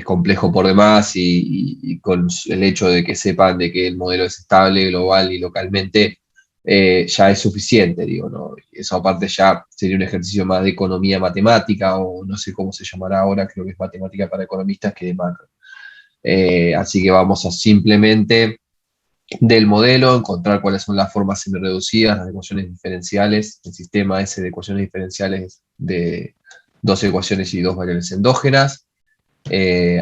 es complejo por demás y con el hecho de que sepan de que el modelo es estable, global y localmente, ya es suficiente, digo, ¿no? Eso aparte ya sería un ejercicio más de economía matemática o no sé cómo se llamará ahora, creo que es matemática para economistas que de macro. Así que vamos a simplemente del modelo, encontrar cuáles son las formas semireducidas, las ecuaciones diferenciales, el sistema ese de ecuaciones diferenciales de dos ecuaciones y dos variables endógenas.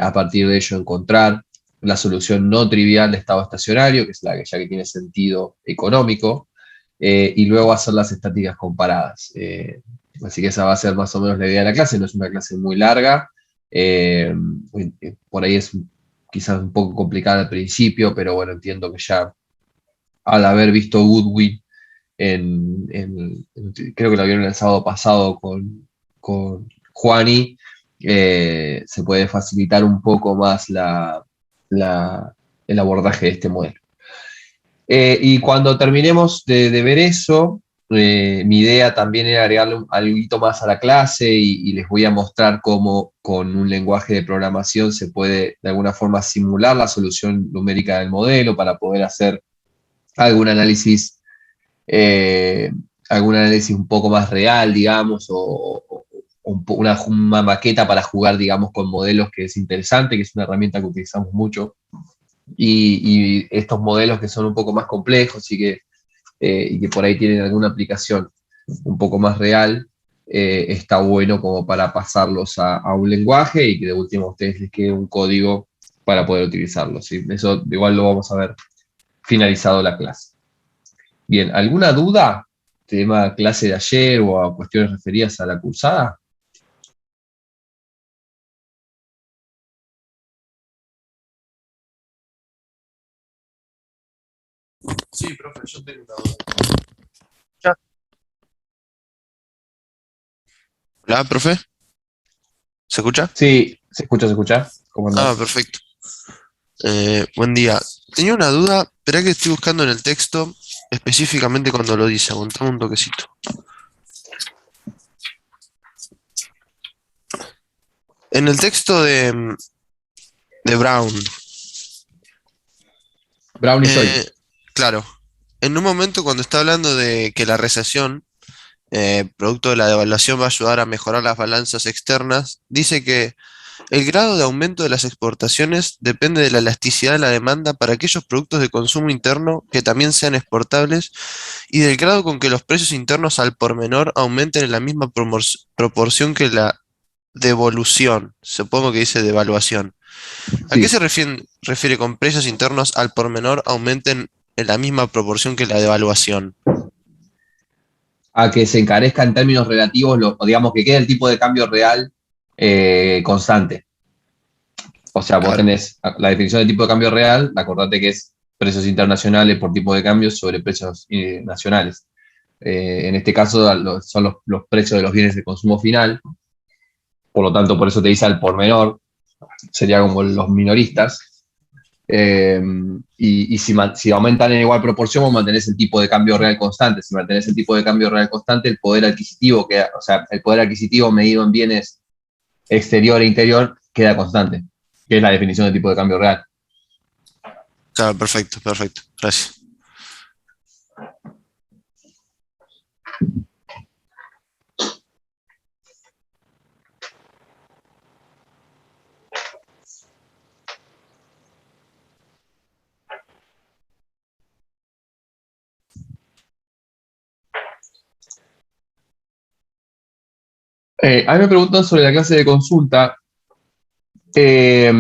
A partir de ello encontrar la solución no trivial de estado estacionario, que es la que ya que tiene sentido económico, y luego hacer las estáticas comparadas. Así que esa va a ser más o menos la idea de la clase, no es una clase muy larga, eh, por ahí es quizás un poco complicada al principio, pero bueno, entiendo que ya al haber visto Goodwin creo que lo vieron el sábado pasado con Juani, se puede facilitar un poco más el abordaje de este modelo. Y cuando terminemos de ver eso, mi idea también era agregarle algo más a la clase y les voy a mostrar cómo con un lenguaje de programación se puede de alguna forma simular la solución numérica del modelo para poder hacer algún análisis eh, algún análisis un poco más real, digamos, o una maqueta para jugar, digamos, con modelos que es interesante, que es una herramienta que utilizamos mucho. Y estos modelos que son un poco más complejos y que por ahí tienen alguna aplicación un poco más real, está bueno como para pasarlos a un lenguaje y que de último a ustedes les quede un código para poder utilizarlo. ¿Sí? Eso igual lo vamos a ver finalizado la clase. Bien, ¿alguna duda? Tema clase de ayer o a cuestiones referidas a la cursada. Sí, profe, yo tengo una duda. Ya. Hola, profe, ¿se escucha? Sí, se escucha, se escucha. ¿Cómo Ah, andás? perfecto. Buen día. Tenía una duda, pero que estoy buscando en el texto, específicamente cuando lo dice, aguantame un toquecito. En el texto de Brown, Brown y soy. eh, claro, en un momento cuando está hablando de que la recesión, producto de la devaluación, va a ayudar a mejorar las balanzas externas, dice que el grado de aumento de las exportaciones depende de la elasticidad de la demanda para aquellos productos de consumo interno que también sean exportables y del grado con que los precios internos al por menor aumenten en la misma proporción que la devolución. Supongo que dice devaluación. ¿A qué Sí, se refiere con precios internos al por menor aumenten en la misma proporción que la devaluación? a que se encarezca en términos relativos, o digamos que quede el tipo de cambio real constante. O sea, vos Claro, tenés la definición de tipo de cambio real, acordate que es precios internacionales por tipo de cambio sobre precios nacionales. En este caso son los precios de los bienes de consumo final, por lo tanto, por eso te dice al por menor, sería como los minoristas. Eh, y si aumentan en igual proporción, vos mantenés el tipo de cambio real constante. Si mantenés el tipo de cambio real constante, el poder adquisitivo, o sea, el poder adquisitivo medido en bienes exterior e interior queda constante, que es la definición de tipo de cambio real. claro, perfecto, perfecto. Gracias. A mí me preguntan sobre la clase de consulta. eh,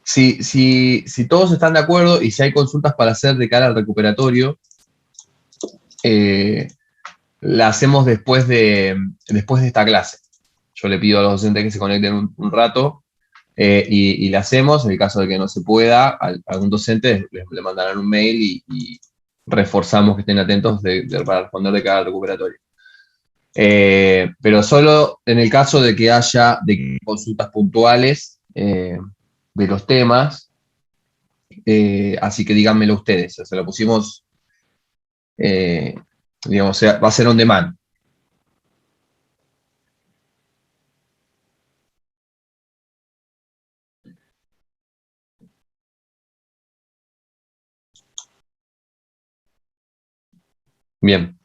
si todos están de acuerdo y si hay consultas para hacer de cara al recuperatorio, eh, la hacemos después de esta clase. Yo le pido a los docentes que se conecten un rato y le hacemos. En el caso de que no se pueda, algún docente le mandarán un mail y reforzamos que estén atentos para responder de cara al recuperatorio. Pero solo en el caso de que haya consultas puntuales de los temas, así que díganmelo ustedes. O sea, lo pusimos, eh, digamos, o sea, va a ser on demand. Bien.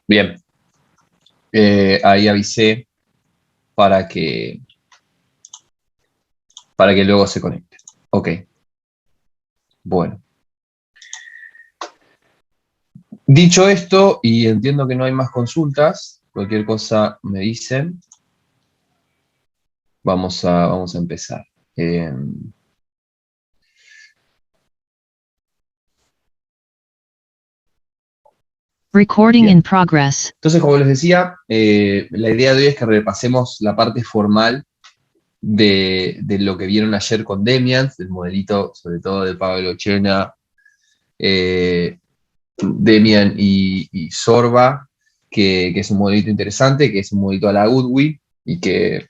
Bien. Ahí avisé para que, para que luego se conecte. Ok. Bueno. Dicho esto, y entiendo que no hay más consultas, cualquier cosa me dicen, vamos a empezar. Eh, Recording Bien. in progress. Entonces, como les decía, la idea de hoy es que repasemos la parte formal de lo que vieron ayer con Demian, del modelito, sobre todo de Pablo Chena, Demian y Sorba, que es un modelito interesante, que es un modelito a la Goodwin y que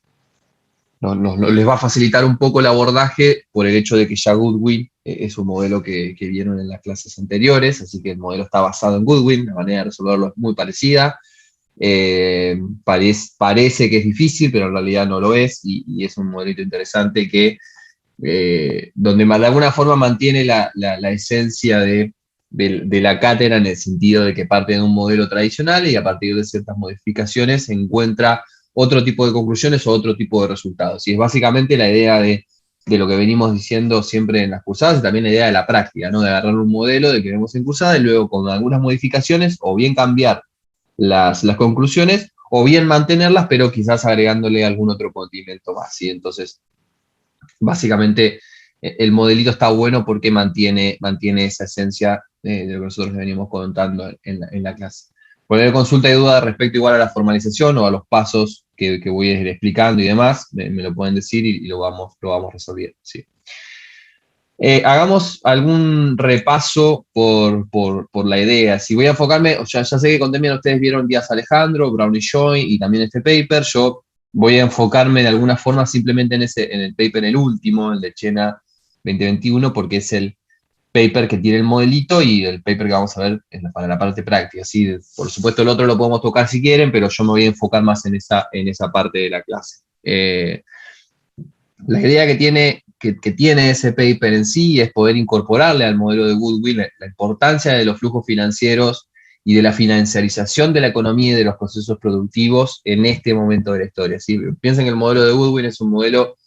les va a facilitar un poco el abordaje por el hecho de que ya Goodwin es un modelo que vieron en las clases anteriores, así que el modelo está basado en Goodwin, la manera de resolverlo es muy parecida. Parece que es difícil, pero en realidad no lo es, y es un modelito interesante que donde de alguna forma mantiene la esencia de la cátedra en el sentido de que parte de un modelo tradicional y a partir de ciertas modificaciones encuentra otro tipo de conclusiones o otro tipo de resultados. Y es básicamente la idea de lo que venimos diciendo siempre en las cursadas y también la idea de la práctica, ¿no? De agarrar un modelo de que vemos en cursada y luego con algunas modificaciones o bien cambiar las conclusiones o bien mantenerlas, pero quizás agregándole algún otro condimento más. ¿Sí? Entonces, básicamente el modelito está bueno porque mantiene esa esencia de lo que nosotros venimos contando en la clase. Cualquier consulta y duda respecto igual a la formalización o a los pasos que voy a ir explicando y demás, me lo pueden decir y lo vamos resolviendo. ¿Sí? Hagamos algún repaso por la idea. Si voy a enfocarme, ya sé que con Demian ustedes vieron Díaz Alejandro, Brown y Joy y también este paper. Yo voy a enfocarme de alguna forma simplemente en el paper, en el último, el de Chena 2021, porque es el paper que tiene el modelito y el paper que vamos a ver para la parte práctica. ¿Sí? Por supuesto, el otro lo podemos tocar si quieren, pero yo me voy a enfocar más en esa parte de la clase. La idea que tiene ese paper en sí es poder incorporarle al modelo de Goodwin la importancia de los flujos financieros y de la financiarización de la economía y de los procesos productivos en este momento de la historia. ¿Sí? Piensen que el modelo de Goodwin es un modelo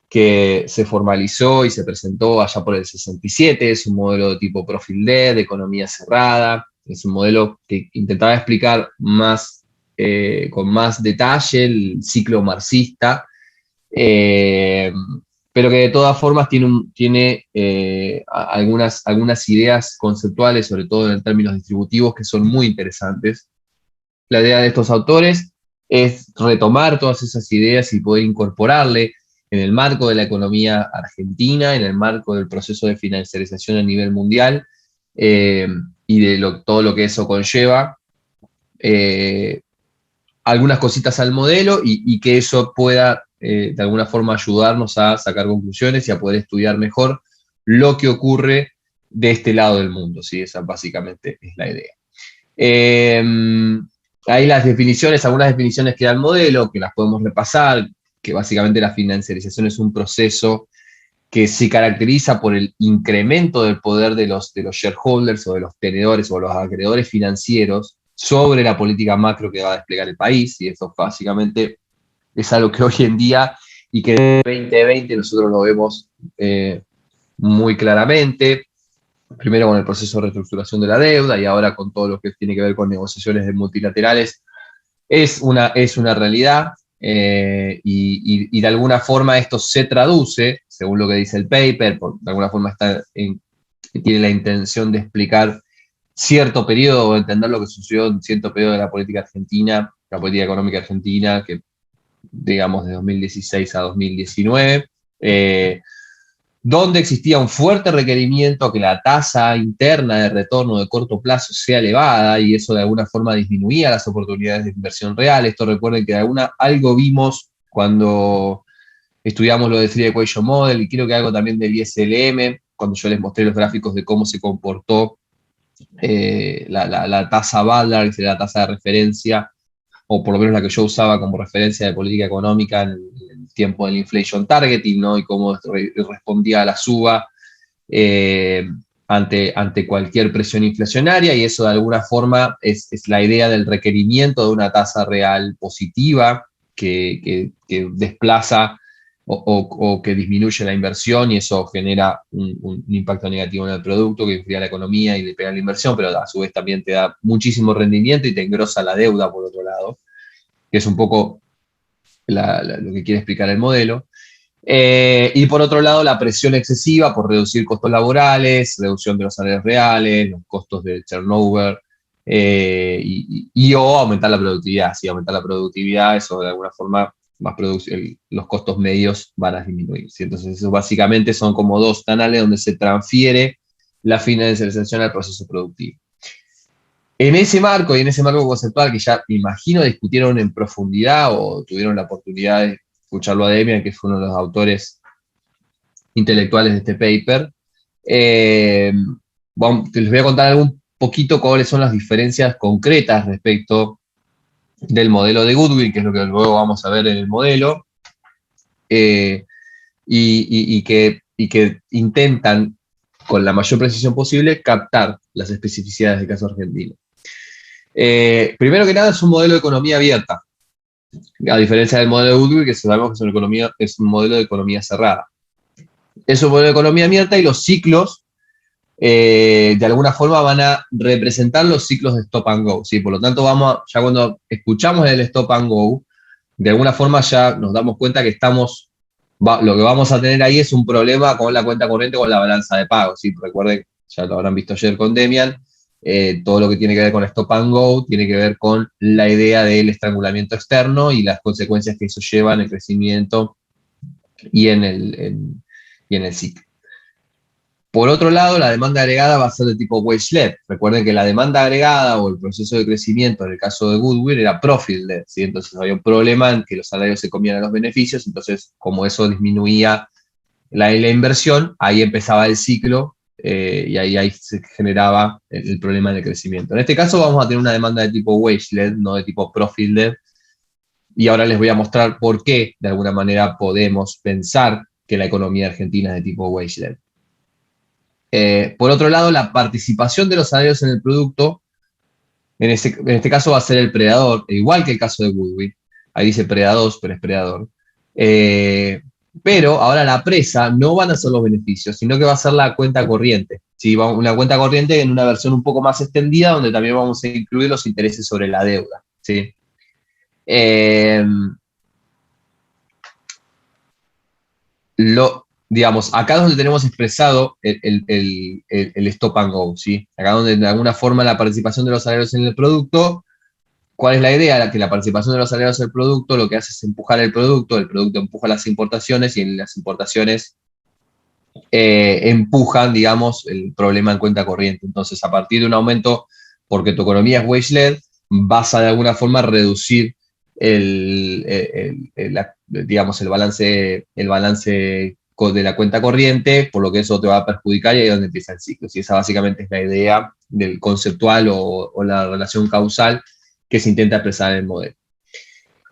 que se formalizó y se presentó allá por el 67, es un modelo de tipo profil D, de economía cerrada, es un modelo que intentaba explicar con más detalle el ciclo marxista, eh, pero que de todas formas tiene algunas ideas conceptuales, sobre todo en términos distributivos, que son muy interesantes. La idea de estos autores es retomar todas esas ideas y poder incorporarle en el marco de la economía argentina, en el marco del proceso de financiarización a nivel mundial y de todo lo que eso conlleva, eh, algunas cositas al modelo y que eso pueda de alguna forma ayudarnos a sacar conclusiones y a poder estudiar mejor lo que ocurre de este lado del mundo. ¿Sí? Esa básicamente es la idea. Hay algunas definiciones que da el modelo, que las podemos repasar, que básicamente la financiarización es un proceso que se caracteriza por el incremento del poder de los shareholders o de los tenedores o los acreedores financieros sobre la política macro que va a desplegar el país, y eso básicamente es algo que hoy en día y que en el 2020 nosotros lo vemos muy claramente, primero con el proceso de reestructuración de la deuda y ahora con todo lo que tiene que ver con negociaciones de multilaterales, es una realidad y de alguna forma esto se traduce, según lo que dice el paper, de alguna forma tiene la intención de explicar cierto periodo, o entender lo que sucedió en cierto periodo de la política argentina, la política económica argentina, que digamos de 2016 a 2019, donde existía un fuerte requerimiento a que la tasa interna de retorno de corto plazo sea elevada y eso de alguna forma disminuía las oportunidades de inversión real. Esto recuerden que algo vimos cuando estudiamos lo del Three Equation Model y creo que algo también del ISLM, cuando yo les mostré los gráficos de cómo se comportó la tasa Ballard, que sería la tasa de referencia, o por lo menos la que yo usaba como referencia de política económica en el tiempo del inflation targeting, ¿no? Y cómo respondía a la suba ante cualquier presión inflacionaria, y eso de alguna forma es la idea del requerimiento de una tasa real positiva que desplaza o que disminuye la inversión y eso genera un impacto negativo en el producto que enfría la economía y le pega la inversión, pero a su vez también te da muchísimo rendimiento y te engrosa la deuda por otro lado, que es un poco lo que quiere explicar el modelo. Y por otro lado, la presión excesiva por reducir costos laborales, reducción de los salarios reales, los costos del turnover, o aumentar la productividad. Si aumentar la productividad, eso de alguna forma los costos medios van a disminuir. ¿Sí? Entonces, eso básicamente son como dos canales donde se transfiere la financiarización al proceso productivo. En ese marco y en ese marco conceptual que ya me imagino discutieron en profundidad o tuvieron la oportunidad de escucharlo a Demian, que fue uno de los autores intelectuales de este paper, les voy a contar un poquito cuáles son las diferencias concretas respecto del modelo de Goodwin, que es lo que luego vamos a ver en el modelo, y que intentan, con la mayor precisión posible, captar las especificidades del caso argentino. Primero que nada, es un modelo de economía abierta, a diferencia del modelo de Goodwin, que sabemos que es un modelo de economía cerrada. Es un modelo de economía abierta y los ciclos, de alguna forma, van a representar los ciclos de stop and go. ¿Sí? Por lo tanto, ya cuando escuchamos el stop and go, de alguna forma ya nos damos cuenta que lo que vamos a tener ahí es un problema con la cuenta corriente, con la balanza de pagos. ¿Sí? Recuerden, ya lo habrán visto ayer con Demian, todo lo que tiene que ver con stop and go tiene que ver con la idea del estrangulamiento externo y las consecuencias que eso lleva en el crecimiento y en el ciclo. Por otro lado, la demanda agregada va a ser de tipo wage-led. Recuerden que la demanda agregada o el proceso de crecimiento en el caso de Goodwin era profit-led, ¿sí? Entonces había un problema en que los salarios se comían a los beneficios, entonces como eso disminuía la inversión, ahí empezaba el ciclo y ahí se generaba el problema del crecimiento. En este caso vamos a tener una demanda de tipo wage-led, no de tipo profit-led, y ahora les voy a mostrar por qué de alguna manera podemos pensar que la economía argentina es de tipo wage-led. Por otro lado, la participación de los salarios en el producto, en este caso va a ser el predador, igual que el caso de Goodwin. Ahí dice predados, pero es predador. Pero ahora la presa no van a ser los beneficios, sino que va a ser la cuenta corriente. ¿Sí? Una cuenta corriente en una versión un poco más extendida, donde también vamos a incluir los intereses sobre la deuda. ¿Sí? Digamos, acá es donde tenemos expresado el stop and go, ¿sí? Acá donde de alguna forma la participación de los salarios en el producto, ¿cuál es la idea? Que la participación de los salarios en el producto lo que hace es empujar el producto empuja las importaciones y en las importaciones empujan, digamos, el problema en cuenta corriente. Entonces, a partir de un aumento, porque tu economía es wage-led, vas a de alguna forma reducir digamos, el balance de la cuenta corriente, por lo que eso te va a perjudicar y ahí es donde empieza el ciclo. Y esa básicamente es la idea del conceptual o la relación causal que se intenta expresar en el modelo.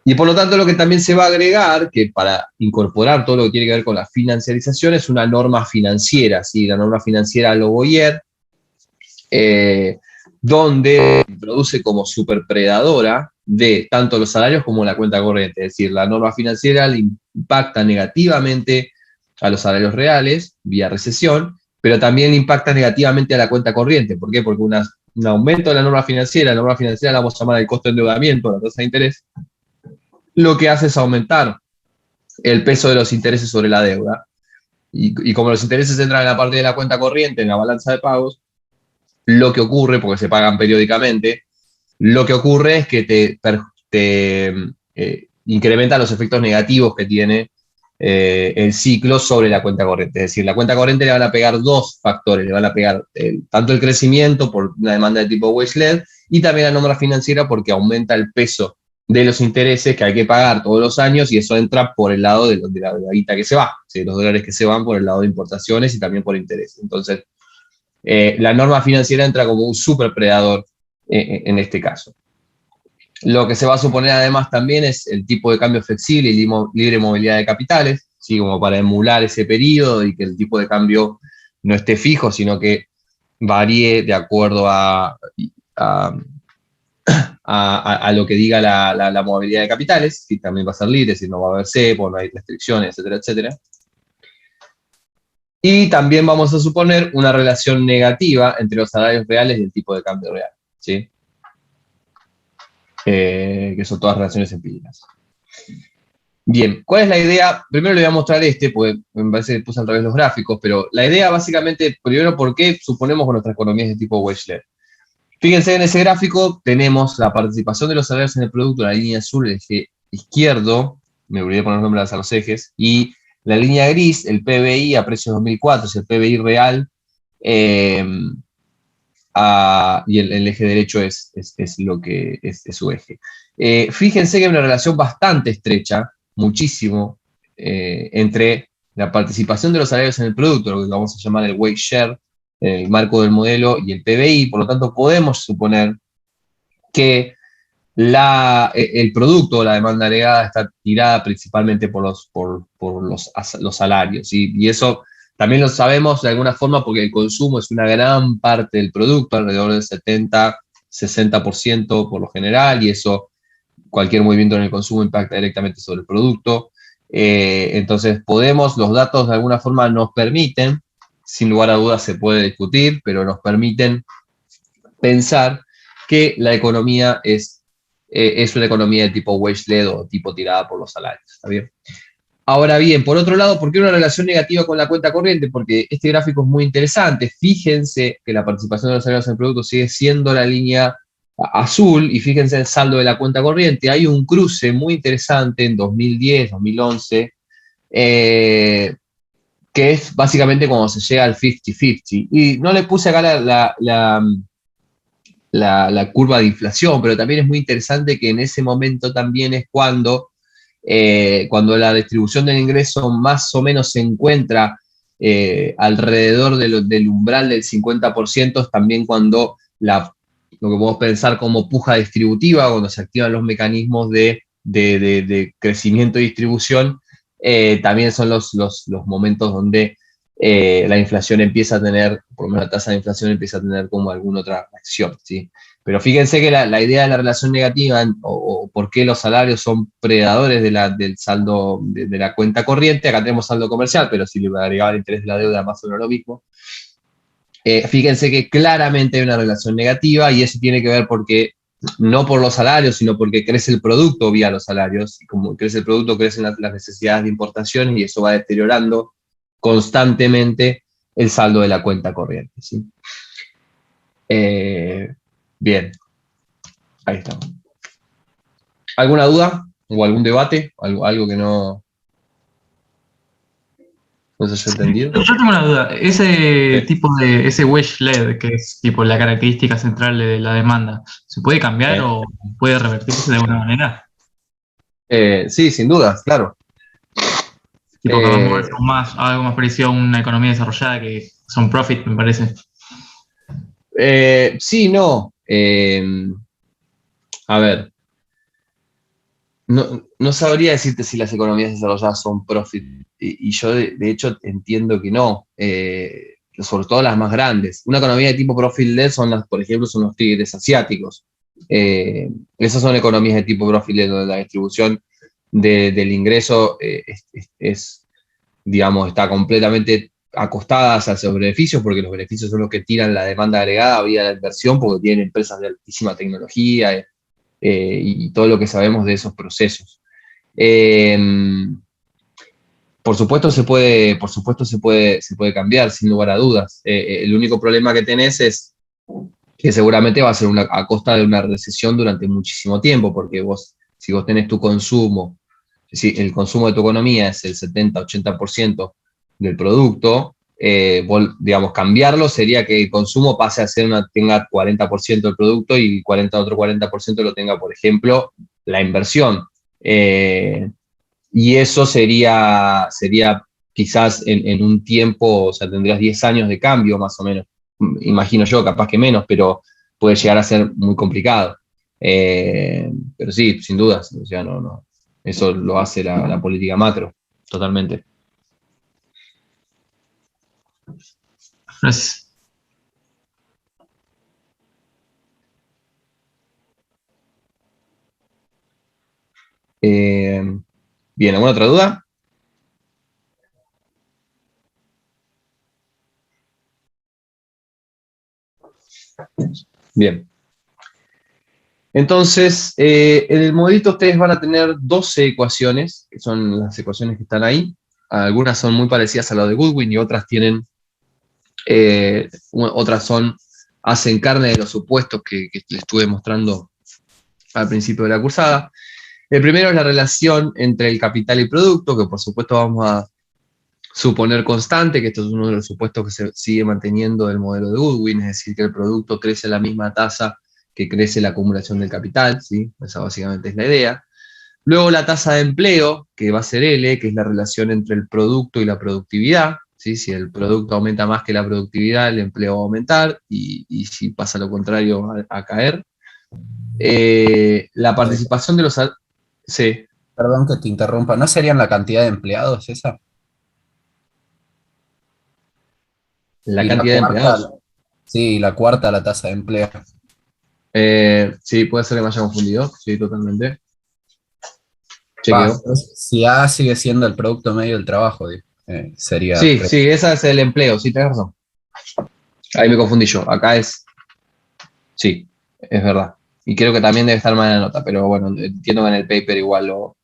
Y por lo tanto lo que también se va a agregar, que para incorporar todo lo que tiene que ver con la financiarización, es una norma financiera, ¿sí? La norma financiera Loboyer, donde produce como superpredadora de tanto los salarios como la cuenta corriente. Es decir, la norma financiera le impacta negativamente a los salarios reales vía recesión, pero también le impacta negativamente a la cuenta corriente. ¿Por qué? Porque un aumento de la norma financiera la vamos a llamar el costo de endeudamiento, la tasa de interés, lo que hace es aumentar el peso de los intereses sobre la deuda. Y como los intereses entran en la parte de la cuenta corriente, en la balanza de pagos, lo que ocurre, porque se pagan periódicamente, lo que ocurre es que te incrementa los efectos negativos que tiene el ciclo sobre la cuenta corriente. Es decir, la cuenta corriente le van a pegar dos factores, le van a pegar tanto el crecimiento por una demanda de tipo wage-led y también la norma financiera porque aumenta el peso de los intereses que hay que pagar todos los años y eso entra por el lado de la guita que se va, ¿sí? Los dólares que se van por el lado de importaciones y también por intereses. Entonces, la norma financiera entra como un super predador en este caso. Lo que se va a suponer además también es el tipo de cambio flexible y libre movilidad de capitales, ¿sí? Como para emular ese periodo y que el tipo de cambio no esté fijo, sino que varíe de acuerdo a, a lo que diga la movilidad de capitales, que también va a ser libre, si no va a haber cepo, no hay restricciones, etcétera, etcétera. Y también vamos a suponer una relación negativa entre los salarios reales y el tipo de cambio real, ¿sí? Que son todas relaciones empíricas. Bien, ¿cuál es la idea? Primero le voy a mostrar porque me parece que puse al revés los gráficos, pero la idea básicamente, primero, ¿por qué suponemos que nuestra economía es de tipo wage-led? Fíjense en ese gráfico, tenemos la participación de los salarios en el producto, la línea azul, el eje izquierdo, me olvidé poner los nombres a los ejes, y la línea gris, el PBI a precios 2004, es el PBI real, y el eje derecho es lo que es su eje. Fíjense que hay una relación bastante estrecha, muchísimo, entre la participación de los salarios en el producto, lo que vamos a llamar el wage share, el marco del modelo y el PBI, por lo tanto podemos suponer que el producto, la demanda agregada, está tirada principalmente por los salarios, ¿sí? Y eso también lo sabemos de alguna forma porque el consumo es una gran parte del producto, alrededor del 70-60% por lo general, y eso, cualquier movimiento en el consumo impacta directamente sobre el producto. Entonces los datos de alguna forma nos permiten, sin lugar a dudas se puede discutir, pero nos permiten pensar que la economía es una economía de tipo wage-led o tipo tirada por los salarios, ¿está bien? Ahora bien, por otro lado, ¿por qué una relación negativa con la cuenta corriente? Porque este gráfico es muy interesante. Fíjense que la participación de los salarios en el producto sigue siendo la línea azul y fíjense el saldo de la cuenta corriente. Hay un cruce muy interesante en 2010, 2011, que es básicamente cuando se llega al 50-50. Y no le puse acá la curva de inflación, pero también es muy interesante que en ese momento también es cuando la distribución del ingreso más o menos se encuentra alrededor del umbral del 50%, es también cuando lo que podemos pensar como puja distributiva, cuando se activan los mecanismos de crecimiento y distribución, también son los momentos donde la inflación empieza a tener, por lo menos la tasa de inflación empieza a tener como alguna otra acción, ¿sí? Pero fíjense que la idea de la relación negativa o por qué los salarios son predadores del saldo de la cuenta corriente, acá tenemos saldo comercial, pero si le agregaba el interés de la deuda, más o menos lo mismo. Fíjense que claramente hay una relación negativa y eso tiene que ver porque no por los salarios, sino porque crece el producto vía los salarios, y como crece el producto, crecen las necesidades de importación y eso va deteriorando constantemente el saldo de la cuenta corriente, ¿sí? Bien, ahí estamos. ¿Alguna duda o algún debate? ¿Algo que no se haya entendido? Yo tengo una duda. Ese Sí. tipo ese wedge LED, que es tipo la característica central de la demanda, ¿se puede cambiar Sí. o puede revertirse de alguna manera? Sí, sin dudas, claro. Tipo, capaz moverse algo más parecido a una economía desarrollada que son profit, me parece. Sí, no. A ver, no sabría decirte si las economías desarrolladas son profit, y yo de hecho entiendo que no, sobre todo las más grandes. Una economía de tipo profit-led por ejemplo, son los tigres asiáticos. Esas son economías de tipo profit-led, donde la distribución del ingreso digamos, está completamente acostada hacia los beneficios, porque los beneficios son los que tiran la demanda agregada vía la inversión, porque tienen empresas de altísima tecnología, y todo lo que sabemos de esos procesos. Por supuesto se puede cambiar, sin lugar a dudas. El único problema que tenés es que seguramente va a ser a costa de una recesión durante muchísimo tiempo, porque si vos tenés tu consumo, si el consumo de tu economía es el 70-80% del producto, digamos, cambiarlo sería que el consumo pase a ser tenga 40% del producto y el otro 40% lo tenga, por ejemplo, la inversión. Y eso sería quizás en un tiempo, o sea, tendrías 10 años de cambio más o menos, imagino yo, capaz que menos, pero puede llegar a ser muy complicado. Pero sí, sin dudas, o sea, no, eso lo hace la política macro, totalmente. Gracias. Bien, ¿alguna otra duda? Bien. Entonces, en el modelito ustedes van a tener 12 ecuaciones, que son las ecuaciones que están ahí. Algunas son muy parecidas a las de Goodwin y otras tienen, hacen carne de los supuestos que les estuve mostrando al principio de la cursada. El primero es la relación entre el capital y producto, que por supuesto vamos a suponer constante, que esto es uno de los supuestos que se sigue manteniendo del modelo de Goodwin, es decir, que el producto crece a la misma tasa que crece la acumulación del capital, ¿sí? Esa básicamente es la idea. Luego la tasa de empleo, que va a ser L, que es la relación entre el producto y la productividad, ¿sí? Si el producto aumenta más que la productividad, el empleo va a aumentar, y si pasa lo contrario, va a caer. La participación de los... Sí, Perdón que te interrumpa, ¿no serían la cantidad de empleados esa? la Y la cantidad de cuarta, empleados. sí, la cuarta, la tasa de empleo. Sí, puede ser que me haya confundido, sí, totalmente. Va, Chequeo. si A sigue siendo el producto medio del trabajo, sería... Sí, esa es el empleo, sí, tenés razón. Ahí me confundí yo. Acá es. Sí, es verdad. Y creo que también debe estar mal en la nota, pero bueno, entiendo que en el paper igual lo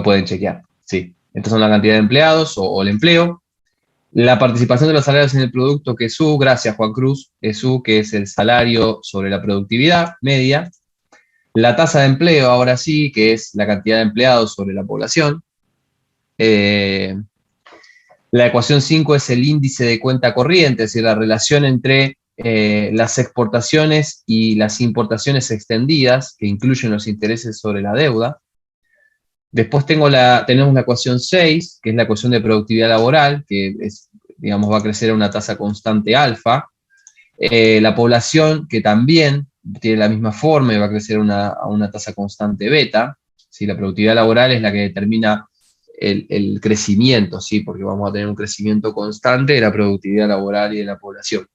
pueden chequear. Sí. Estas son la cantidad de empleados o el empleo. La participación de los salarios en el producto, que es U, gracias Juan Cruz, es U, que es el salario sobre la productividad media. La tasa de empleo, ahora sí, que es la cantidad de empleados sobre la población. La ecuación 5 es el índice de cuenta corriente, es decir, la relación entre las exportaciones y las importaciones extendidas, que incluyen los intereses sobre la deuda. Después tenemos la ecuación 6, que es la ecuación de productividad laboral, que digamos, va a crecer a una tasa constante alfa. La población, que también tiene la misma forma y va a crecer a una tasa constante beta. ¿Sí? La productividad laboral es la que determina el crecimiento, ¿sí? Porque vamos a tener un crecimiento constante de la productividad laboral y de la población.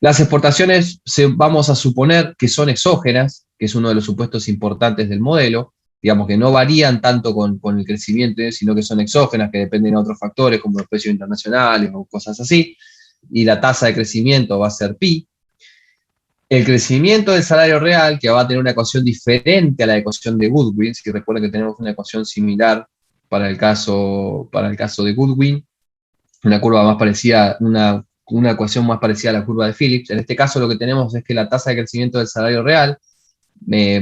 Las exportaciones vamos a suponer que son exógenas, que es uno de los supuestos importantes del modelo, digamos que no varían tanto con el crecimiento, sino que son exógenas, que dependen de otros factores como los precios internacionales o cosas así, y la tasa de crecimiento va a ser pi. El crecimiento del salario real, que va a tener una ecuación diferente a la ecuación de Goodwin, si recuerdan que tenemos una ecuación similar para el caso de Goodwin, una curva más parecida, una ecuación más parecida a la curva de Phillips. En este caso lo que tenemos es que la tasa de crecimiento del salario real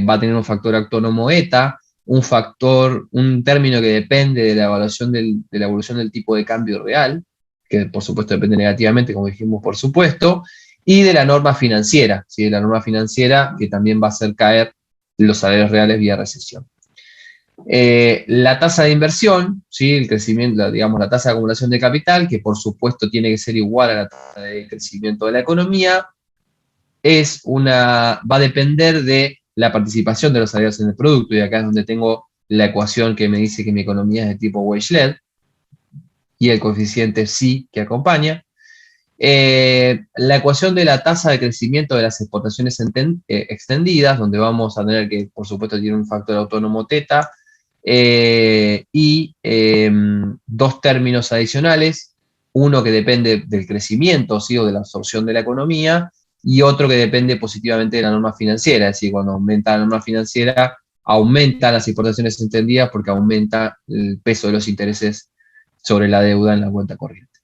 va a tener un factor autónomo eta, un término que depende de la evaluación de la evolución del tipo de cambio real, que por supuesto depende negativamente, como dijimos, por supuesto, y de la norma financiera, ¿sí? De la norma financiera que también va a hacer caer los salarios reales vía recesión. La tasa de inversión, ¿sí? El crecimiento, digamos, la tasa de acumulación de capital, que por supuesto tiene que ser igual a la tasa de crecimiento de la economía, va a depender de la participación de los salarios en el producto, y acá es donde tengo la ecuación que me dice que mi economía es de tipo Wage-led, y el coeficiente psi que acompaña. La ecuación de la tasa de crecimiento de las exportaciones extendidas, donde vamos a tener que, por supuesto, tiene un factor autónomo teta, y dos términos adicionales, uno que depende del crecimiento, ¿sí? O de la absorción de la economía, y otro que depende positivamente de la norma financiera, es decir, cuando aumenta la norma financiera, aumentan las exportaciones extendidas porque aumenta el peso de los intereses sobre la deuda en la cuenta corriente.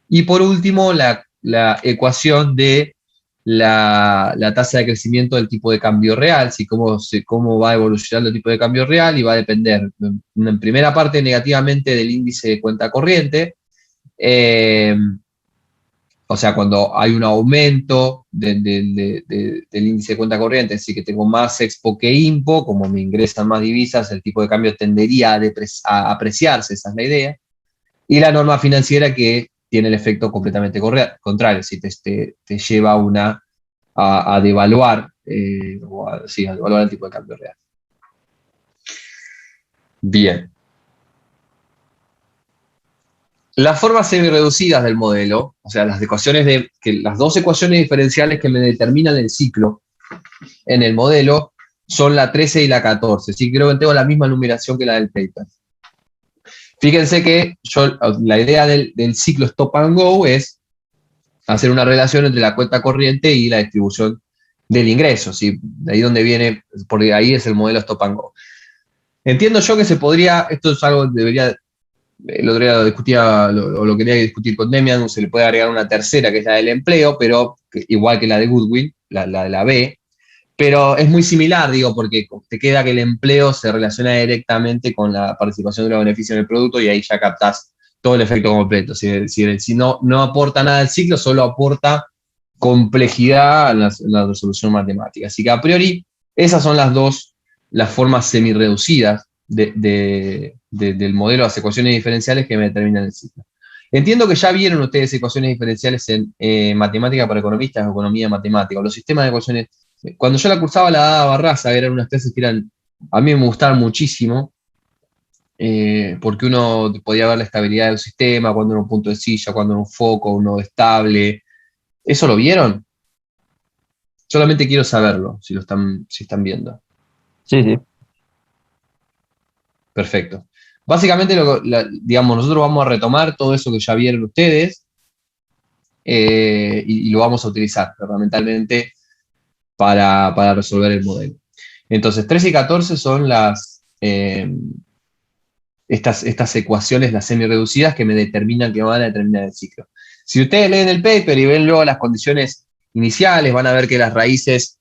Y por último, la la ecuación de la tasa de crecimiento del tipo de cambio real, si cómo va evolucionando el tipo de cambio real, y va a depender en primera parte negativamente del índice de cuenta corriente. O sea, cuando hay un aumento del índice de cuenta corriente, es decir, que tengo más expo que impo, como me ingresan más divisas, el tipo de cambio tendería a apreciarse, esa es la idea. Y la norma financiera, que tiene el efecto completamente contrario, si te lleva a devaluar, sí, a devaluar el tipo de cambio real. Bien. Las formas semireducidas del modelo, o sea, las dos ecuaciones diferenciales que me determinan el ciclo en el modelo, son la 13 y la 14. Sí, creo que tengo la misma numeración que la del paper. Fíjense que la idea del ciclo stop and go es hacer una relación entre la cuenta corriente y la distribución del ingreso, ¿sí? De ahí donde viene, porque ahí es el modelo stop and go. Entiendo yo que se podría, esto es algo que debería, el otro día lo discutía, lo quería discutir con Demian, se le puede agregar una tercera, que es la del empleo, pero igual que la de Goodwin, la de la B, pero es muy similar, digo, porque te queda que el empleo se relaciona directamente con la participación de los beneficios en el producto, y ahí ya captás todo el efecto completo. Si no aporta nada al ciclo, solo aporta complejidad en la resolución matemática. Así que a priori, esas son las formas semi-reducidas del modelo de las ecuaciones diferenciales que me determinan el ciclo. Entiendo que ya vieron ustedes ecuaciones diferenciales en matemática para economistas o economía matemática, o los sistemas de ecuaciones. Cuando yo la cursaba la daba Barraza, eran unas clases que a mí me gustaban muchísimo, porque uno podía ver la estabilidad del sistema, cuando era un punto de silla, cuando era un foco, uno estable. ¿Eso lo vieron? Solamente quiero saberlo, si están viendo. Sí, sí. Perfecto. Básicamente, digamos, nosotros vamos a retomar todo eso que ya vieron ustedes, y lo vamos a utilizar fundamentalmente para resolver el modelo. Entonces, 13 y 14 son estas ecuaciones, las semi-reducidas, que me determinan, que van a determinar el ciclo. Si ustedes leen el paper y ven luego las condiciones iniciales, van a ver que las raíces,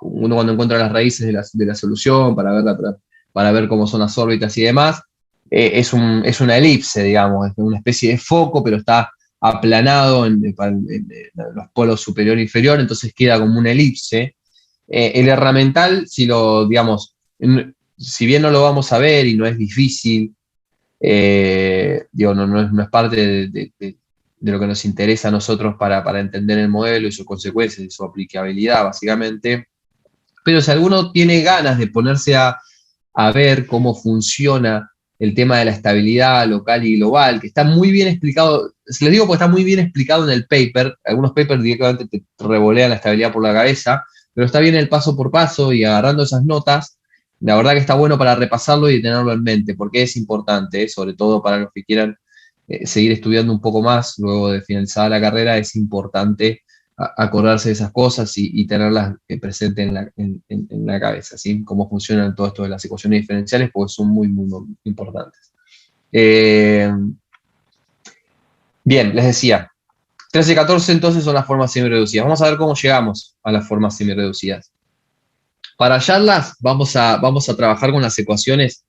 uno cuando encuentra las raíces de la solución, para ver cómo son las órbitas y demás, es una elipse, digamos, es una especie de foco, pero está aplanado en los polos superior e inferior, entonces queda como una elipse. El herramental, digamos, si bien no lo vamos a ver y no es difícil, no es parte de lo que nos interesa a nosotros para entender el modelo y sus consecuencias y su aplicabilidad, básicamente. Pero si alguno tiene ganas de ponerse a ver cómo funciona el tema de la estabilidad local y global, que está muy bien explicado, se les digo porque está muy bien explicado en el paper. Algunos papers directamente te revolean la estabilidad por la cabeza, pero está bien el paso por paso, y agarrando esas notas, la verdad que está bueno para repasarlo y tenerlo en mente, porque es importante, sobre todo para los que quieran seguir estudiando un poco más luego de finalizar la carrera. Es importante acordarse de esas cosas y tenerlas presentes en la cabeza, ¿sí? Cómo funcionan todo esto de las ecuaciones diferenciales, porque son muy, muy, muy importantes. Bien, les decía, 13 y 14 entonces son las formas semireducidas. Vamos a ver cómo llegamos a las formas semireducidas. Para hallarlas, vamos a trabajar con las ecuaciones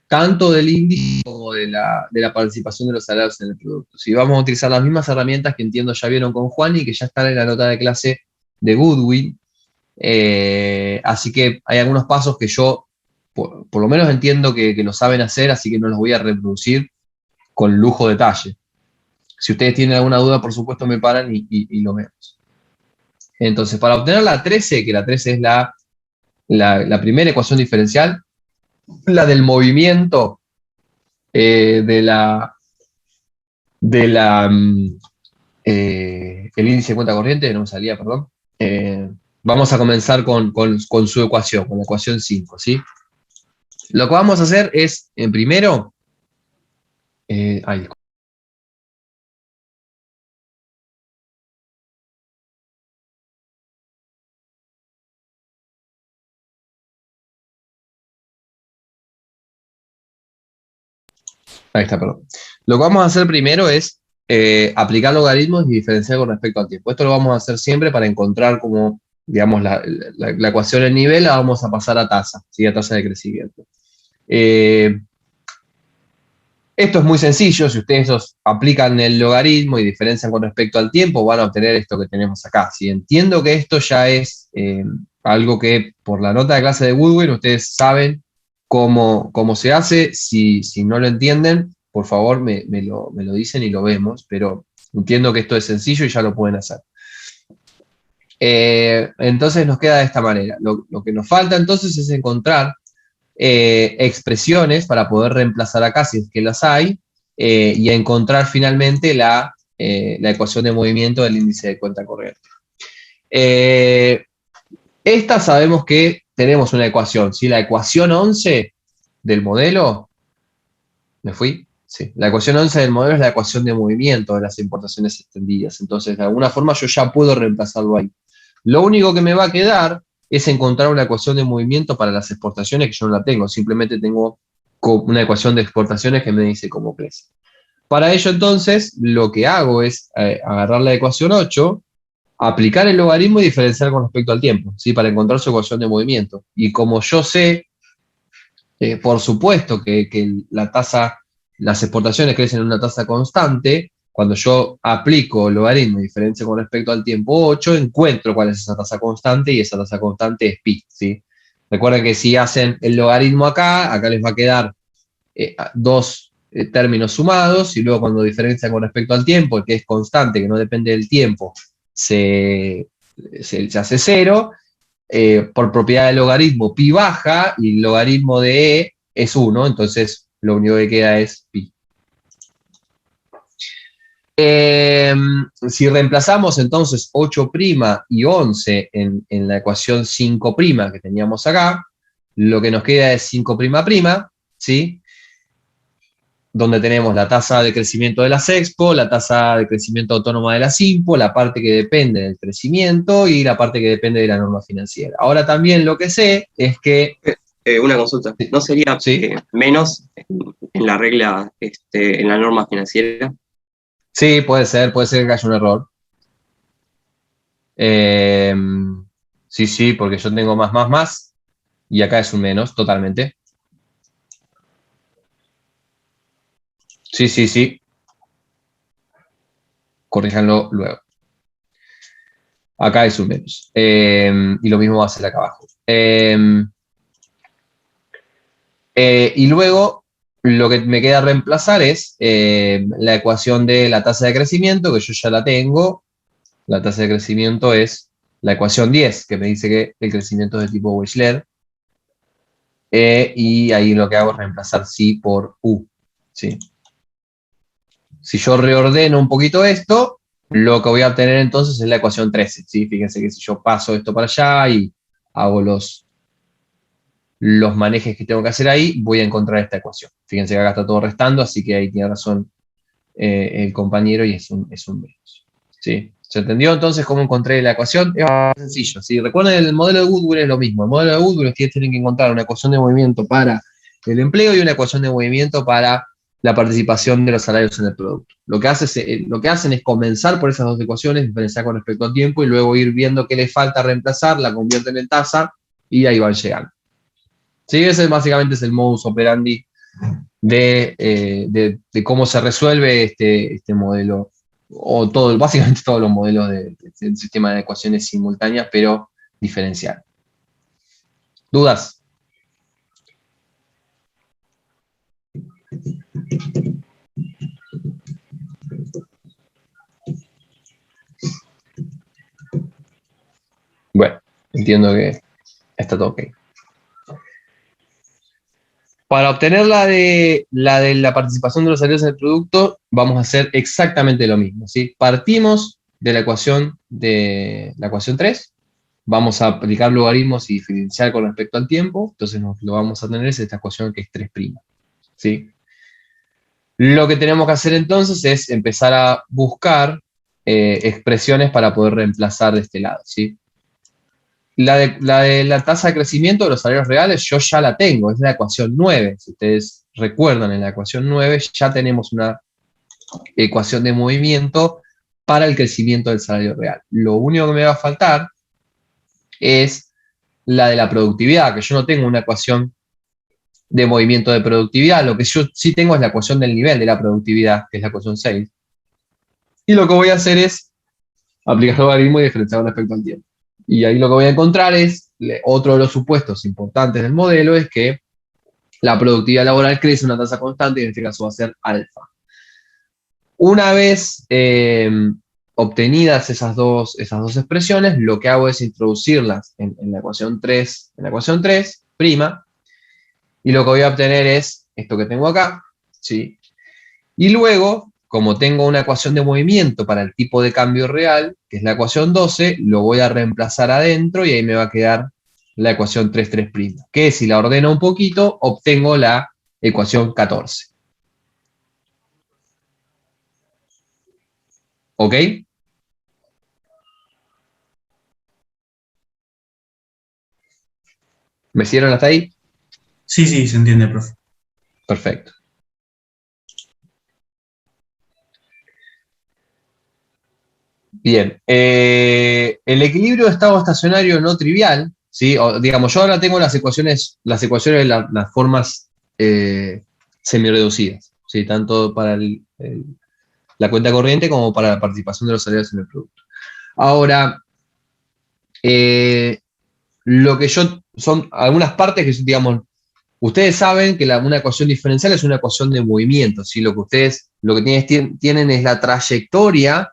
tanto del índice como de la participación de los salarios en el producto. Si vamos a utilizar las mismas herramientas que entiendo ya vieron con Juan y que ya están en la nota de clase de Goodwin. Así que hay algunos pasos que yo, por lo menos entiendo que lo saben hacer, así que no los voy a reproducir con lujo de detalle. Si ustedes tienen alguna duda, por supuesto me paran y lo vemos. Entonces, para obtener la 13, que la 13 es la primera ecuación diferencial, la del movimiento el índice de cuenta corriente, no me salía, perdón. Vamos a comenzar con su ecuación, con la ecuación 5, ¿sí? Lo que vamos a hacer es, en primero, ahí está, perdón. Lo que vamos a hacer primero es aplicar logaritmos y diferenciar con respecto al tiempo. Esto lo vamos a hacer siempre para encontrar como, digamos, la ecuación en nivel la vamos a pasar a tasa, ¿sí? A tasa de crecimiento. Esto es muy sencillo, si ustedes aplican el logaritmo y diferencian con respecto al tiempo, van a obtener esto que tenemos acá. ¿Sí? Entiendo que esto ya es algo que por la nota de clase de Goodwin ustedes saben cómo se hace. Si no lo entienden, por favor me lo dicen y lo vemos, pero entiendo que esto es sencillo y ya lo pueden hacer. Entonces nos queda de esta manera. Lo que nos falta entonces es encontrar expresiones para poder reemplazar acá si es que las hay y encontrar finalmente la ecuación de movimiento del índice de cuenta corriente. Esta sabemos que tenemos una ecuación, ¿sí? La ecuación 11 del modelo, ¿me fui? Sí. La ecuación 11 del modelo es la ecuación de movimiento de las importaciones extendidas, entonces de alguna forma yo ya puedo reemplazarlo ahí. Lo único que me va a quedar es encontrar una ecuación de movimiento para las exportaciones que yo no la tengo, simplemente tengo una ecuación de exportaciones que me dice cómo crece. Para ello entonces lo que hago es agarrar la ecuación 8, aplicar el logaritmo y diferenciar con respecto al tiempo, ¿sí? Para encontrar su ecuación de movimiento. Y como yo sé, por supuesto que las exportaciones crecen en una tasa constante, cuando yo aplico el logaritmo y diferencio con respecto al tiempo 8, encuentro cuál es esa tasa constante y esa tasa constante es pi, ¿sí? Recuerden que si hacen el logaritmo acá les va a quedar dos términos sumados y luego cuando diferencian con respecto al tiempo, el que es constante, que no depende del tiempo, se hace 0. Por propiedad del logaritmo, pi baja y el logaritmo de e es 1, entonces lo único que queda es pi. Si reemplazamos entonces 8' y 11 en la ecuación 5' que teníamos acá, lo que nos queda es 5'', ¿sí? Donde tenemos la tasa de crecimiento de las Expo, la tasa de crecimiento autónoma de las Impo, la parte que depende del crecimiento y la parte que depende de la norma financiera. Ahora también lo que sé es que... una consulta, ¿no sería menos en la regla, en la norma financiera? Sí, puede ser que haya un error. Sí, porque yo tengo más, y acá es un menos, totalmente. Sí. Corríjanlo luego. Acá es un menos. Y lo mismo va a ser acá abajo. Y luego, lo que me queda reemplazar es la ecuación de la tasa de crecimiento, que yo ya la tengo. La tasa de crecimiento es la ecuación 10, que me dice que el crecimiento es de tipo Wechsler. Y ahí lo que hago es reemplazar psi por u. ¿Sí? Si yo reordeno un poquito esto, lo que voy a obtener entonces es la ecuación 13. ¿Sí? Fíjense que si yo paso esto para allá y hago los manejes que tengo que hacer ahí, voy a encontrar esta ecuación. Fíjense que acá está todo restando, así que ahí tiene razón el compañero y es un menos. ¿Sí? ¿Se entendió entonces cómo encontré la ecuación? Es sencillo. ¿Sí? Recuerden, el modelo de Goodwin es lo mismo. El modelo de Goodwin ustedes tienen que encontrar una ecuación de movimiento para el empleo y una ecuación de movimiento para la participación de los salarios en el producto. Lo que hacen es comenzar por esas dos ecuaciones, diferenciar con respecto al tiempo y luego ir viendo qué les falta reemplazar, la convierten en tasa y ahí van llegando. Sí, ese básicamente es el modus operandi de cómo se resuelve este modelo, o básicamente todos los modelos del sistema de ecuaciones simultáneas, pero diferencial. ¿Dudas? Bueno, entiendo que está todo ok. Para obtener la de la participación de los salarios en el producto, vamos a hacer exactamente lo mismo, ¿sí? Partimos de la ecuación 3, vamos a aplicar logaritmos y diferenciar con respecto al tiempo, entonces lo vamos a tener es esta ecuación que es 3', ¿sí? Lo que tenemos que hacer entonces es empezar a buscar expresiones para poder reemplazar de este lado, ¿sí? La de la tasa de crecimiento de los salarios reales yo ya la tengo, es la ecuación 9. Si ustedes recuerdan, en la ecuación 9 ya tenemos una ecuación de movimiento para el crecimiento del salario real. Lo único que me va a faltar es la de la productividad, que yo no tengo una ecuación de movimiento de productividad, lo que yo sí tengo es la ecuación del nivel de la productividad, que es la ecuación 6. Y lo que voy a hacer es aplicar el logaritmo y diferenciar respecto al tiempo. Y ahí lo que voy a encontrar es, otro de los supuestos importantes del modelo es que la productividad laboral crece a una tasa constante y en este caso va a ser alfa. Una vez obtenidas esas dos expresiones, lo que hago es introducirlas en la ecuación 3, prima, y lo que voy a obtener es esto que tengo acá, ¿sí? Y luego, como tengo una ecuación de movimiento para el tipo de cambio real, que es la ecuación 12, lo voy a reemplazar adentro y ahí me va a quedar la ecuación 3 prima, que si la ordeno un poquito, obtengo la ecuación 14. ¿Ok? ¿Me siguieron hasta ahí? Sí, sí, se entiende, profe. Perfecto. Bien. El equilibrio de estado estacionario no trivial, ¿sí? O, digamos, yo ahora tengo las ecuaciones de las formas semireducidas, ¿sí? Tanto para la cuenta corriente como para la participación de los salarios en el producto. Ahora, lo que son algunas partes que, digamos, ustedes saben que una ecuación diferencial es una ecuación de movimiento, ¿sí? Lo que tienen es la trayectoria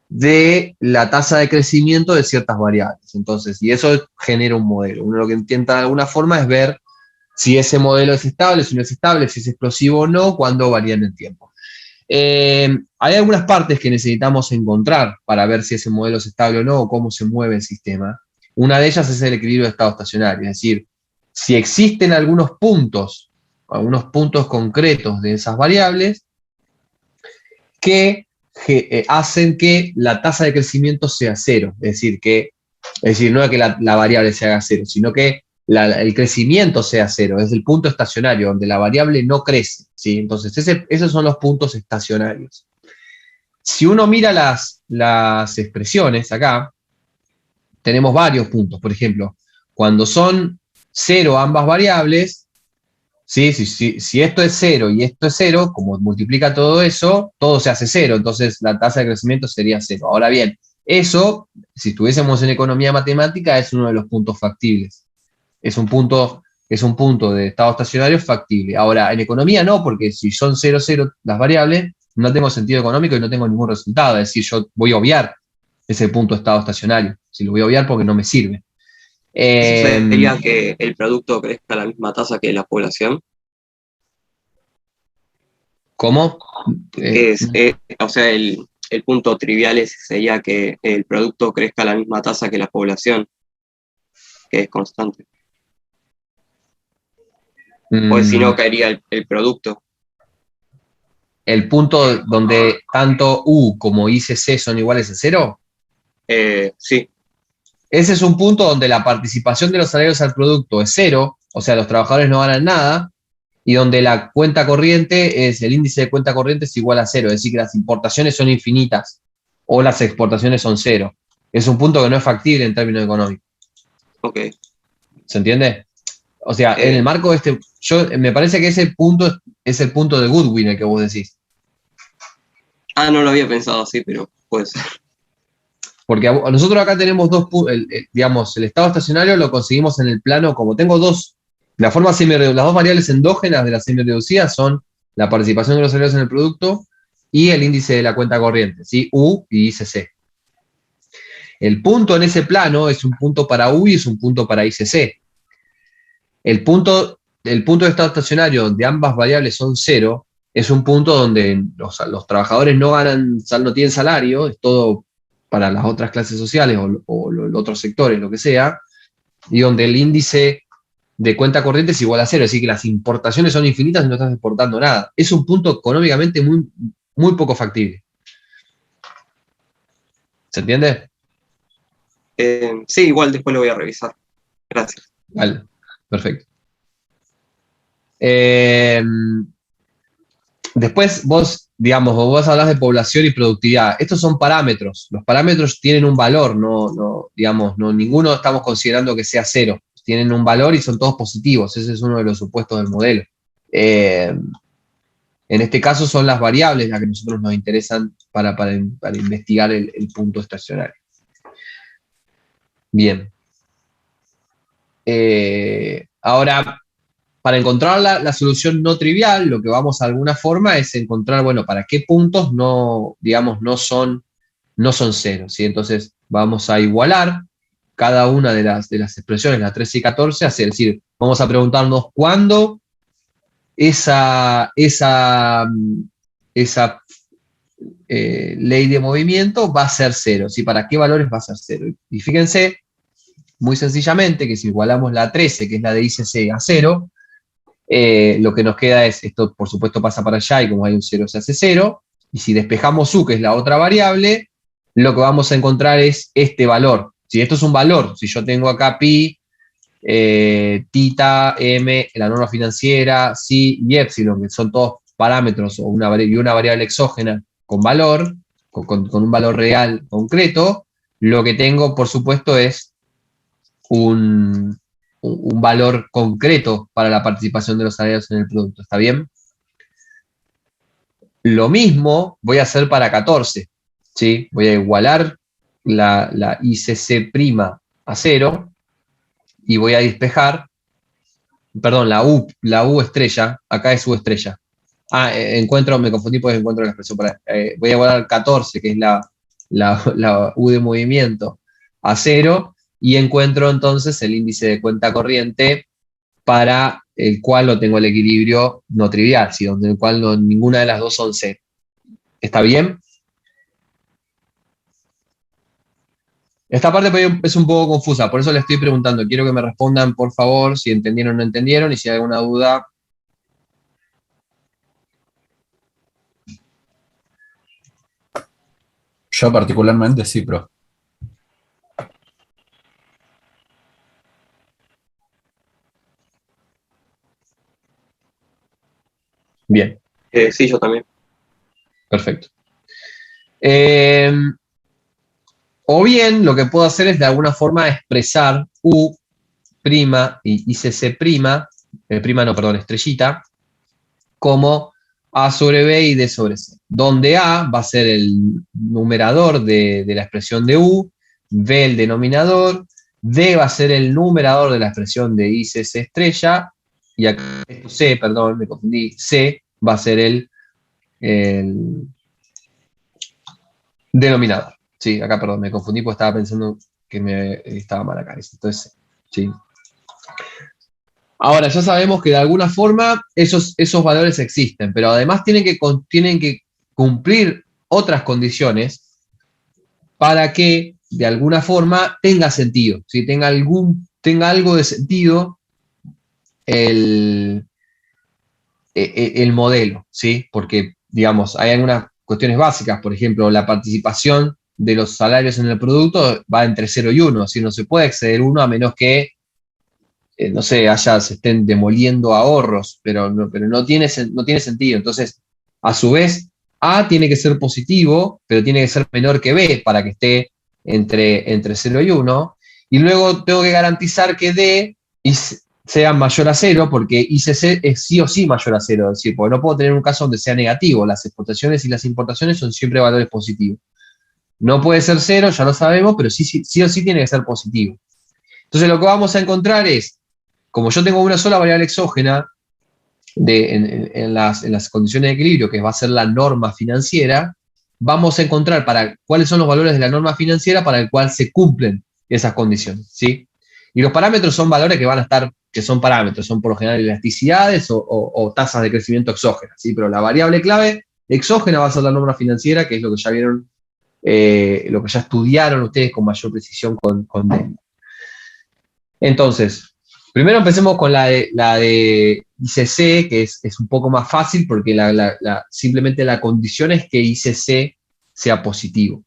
de la tasa de crecimiento de ciertas variables. Entonces, y eso genera un modelo. Uno lo que intenta de alguna forma es ver si ese modelo es estable, si no es estable, si es explosivo o no, cuando varía en el tiempo. Hay algunas partes que necesitamos encontrar para ver si ese modelo es estable o no, o cómo se mueve el sistema. Una de ellas es el equilibrio de estado estacionario, es decir, si existen algunos puntos concretos de esas variables que hacen que la tasa de crecimiento sea cero, es decir, no es que la variable se haga cero, sino que el crecimiento sea cero, es el punto estacionario, donde la variable no crece, ¿sí? Entonces, esos son los puntos estacionarios. Si uno mira las expresiones acá, tenemos varios puntos. Por ejemplo, cuando son cero ambas variables, ¿sí? Si esto es cero y esto es cero, como multiplica todo eso, todo se hace cero, entonces la tasa de crecimiento sería cero. Ahora bien, eso, si estuviésemos en economía matemática, es uno de los puntos factibles. Es un punto de estado estacionario factible. Ahora, en economía no, porque si son 0, 0 las variables, no tengo sentido económico y no tengo ningún resultado. Es decir, yo voy a obviar ese punto de estado estacionario. Si lo voy a obviar porque no me sirve. ¿Eso sería que el producto crezca a la misma tasa que la población? ¿Cómo? O sea, el punto trivial ese sería que el producto crezca a la misma tasa que la población, que es constante. Pues si no, caería el producto. El punto donde tanto U como ICC son iguales a cero. Sí. Ese es un punto donde la participación de los salarios al producto es cero, o sea, los trabajadores no ganan nada, y donde la cuenta corriente el índice de cuenta corriente es igual a cero, es decir, que las importaciones son infinitas o las exportaciones son cero. Es un punto que no es factible en términos económicos. Ok. ¿Se entiende? O sea, en el marco de me parece que ese punto es el punto de Goodwin el que vos decís. Ah, no lo había pensado así, pero puede ser. Porque nosotros acá tenemos digamos, el estado estacionario lo conseguimos en el plano, como tengo las dos variables endógenas de la semireducida son la participación de los salarios en el producto y el índice de la cuenta corriente, ¿sí? U y ICC. El punto en ese plano es un punto para U y es un punto para ICC. El punto de estado estacionario donde ambas variables son cero es un punto donde los trabajadores no tienen salario, es todo para las otras clases sociales o los otros sectores, lo que sea, y donde el índice de cuenta corriente es igual a cero, es decir, que las importaciones son infinitas y no estás exportando nada. Es un punto económicamente muy, muy poco factible. ¿Se entiende? Sí, igual después lo voy a revisar. Gracias. Vale, perfecto. Después vos digamos, vos hablas de población y productividad. Estos son parámetros. Los parámetros tienen un valor, digamos, ninguno estamos considerando que sea cero. Tienen un valor y son todos positivos. Ese es uno de los supuestos del modelo. En este caso son las variables las que a nosotros nos interesan para investigar el punto estacionario. Bien. Ahora, para encontrar la solución no trivial, lo que vamos a alguna forma es encontrar, bueno, para qué puntos digamos, no son cero, ¿sí? Entonces vamos a igualar cada una de las expresiones, las 13 y 14, es decir, vamos a preguntarnos cuándo esa ley de movimiento va a ser cero, ¿sí? ¿Para qué valores va a ser cero? Y fíjense, muy sencillamente, que si igualamos la 13, que es la de ICC, a 0, lo que nos queda es, esto por supuesto pasa para allá y como hay un 0 se hace 0, y si despejamos U, que es la otra variable, lo que vamos a encontrar es este valor. Si esto es un valor, si yo tengo acá pi, tita, m, la norma financiera, psi y epsilon, que son todos parámetros o una variable exógena con valor, con un valor real concreto, lo que tengo, por supuesto, es un valor concreto para la participación de los salarios en el producto. ¿Está bien? Lo mismo voy a hacer para 14. ¿Sí? Voy a igualar la ICC' a 0 y voy a despejar, perdón, la U estrella, acá es U estrella. Me confundí porque encuentro la expresión para, voy a igualar 14, que es la U de movimiento, a 0, y encuentro entonces el índice de cuenta corriente para el cual no tengo el equilibrio no trivial, ¿sí? Donde el cual ninguna de las dos son 0. ¿Está bien? Esta parte es un poco confusa, por eso le estoy preguntando. Quiero que me respondan, por favor, si entendieron o no entendieron, y si hay alguna duda. Yo particularmente sí, pro. Bien. Sí, yo también. Perfecto. O bien, lo que puedo hacer es de alguna forma expresar U' y ICC', estrellita, como A sobre B y D sobre C, donde A va a ser el numerador de la expresión de U, B el denominador, D va a ser el numerador de la expresión de ICC estrella, y acá C, perdón, me confundí, C va a ser el denominador. Sí, acá, perdón, me confundí porque estaba pensando que estaba mal acá. Entonces, sí. Ahora, ya sabemos que de alguna forma esos valores existen, pero además tienen que cumplir otras condiciones para que de alguna forma tenga sentido, ¿sí? tenga algo de sentido el modelo, ¿sí? Porque, digamos, hay algunas cuestiones básicas, por ejemplo, la participación de los salarios en el producto va entre 0 y 1, ¿sí? No se puede exceder 1 a menos que no sé, se estén demoliendo ahorros, pero no tiene sentido. Entonces, a su vez, A tiene que ser positivo, pero tiene que ser menor que B para que esté entre 0 y 1. Y luego tengo que garantizar que D sea mayor a 0, porque ICC es sí o sí mayor a 0. Es decir, porque no puedo tener un caso donde sea negativo. Las exportaciones y las importaciones son siempre valores positivos. No puede ser 0, ya lo sabemos, pero sí o sí tiene que ser positivo. Entonces, lo que vamos a encontrar es, como yo tengo una sola variable exógena en las condiciones de equilibrio, que va a ser la norma financiera, vamos a encontrar cuáles son los valores de la norma financiera para el cual se cumplen esas condiciones, ¿sí? Y los parámetros son valores que son parámetros, son por lo general elasticidades o tasas de crecimiento exógenas, ¿sí? Pero la variable clave exógena va a ser la norma financiera, que es lo que ya vieron, lo que ya estudiaron ustedes con mayor precisión con Demi. Entonces, primero empecemos con la de ICC, que es un poco más fácil porque simplemente la condición es que ICC sea positivo.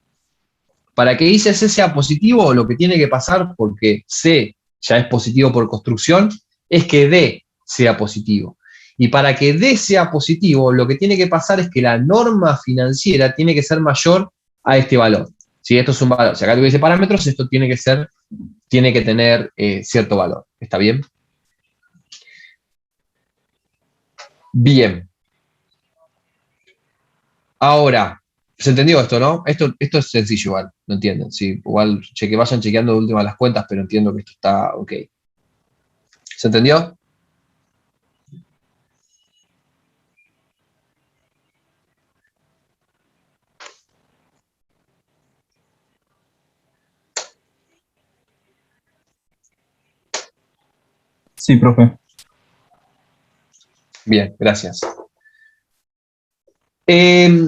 Para que ICC sea positivo, lo que tiene que pasar, porque C ya es positivo por construcción, es que D sea positivo. Y para que D sea positivo, lo que tiene que pasar es que la norma financiera tiene que ser mayor a este valor. Si esto es un valor, si acá tuviese parámetros, esto tiene que tener cierto valor. ¿Está bien? Bien. Ahora, ¿se entendió esto, no? Esto es sencillo igual, ¿no entienden? Sí, igual vayan chequeando de última las cuentas, pero entiendo que esto está ok. ¿Se entendió? Sí, profe. Bien, gracias.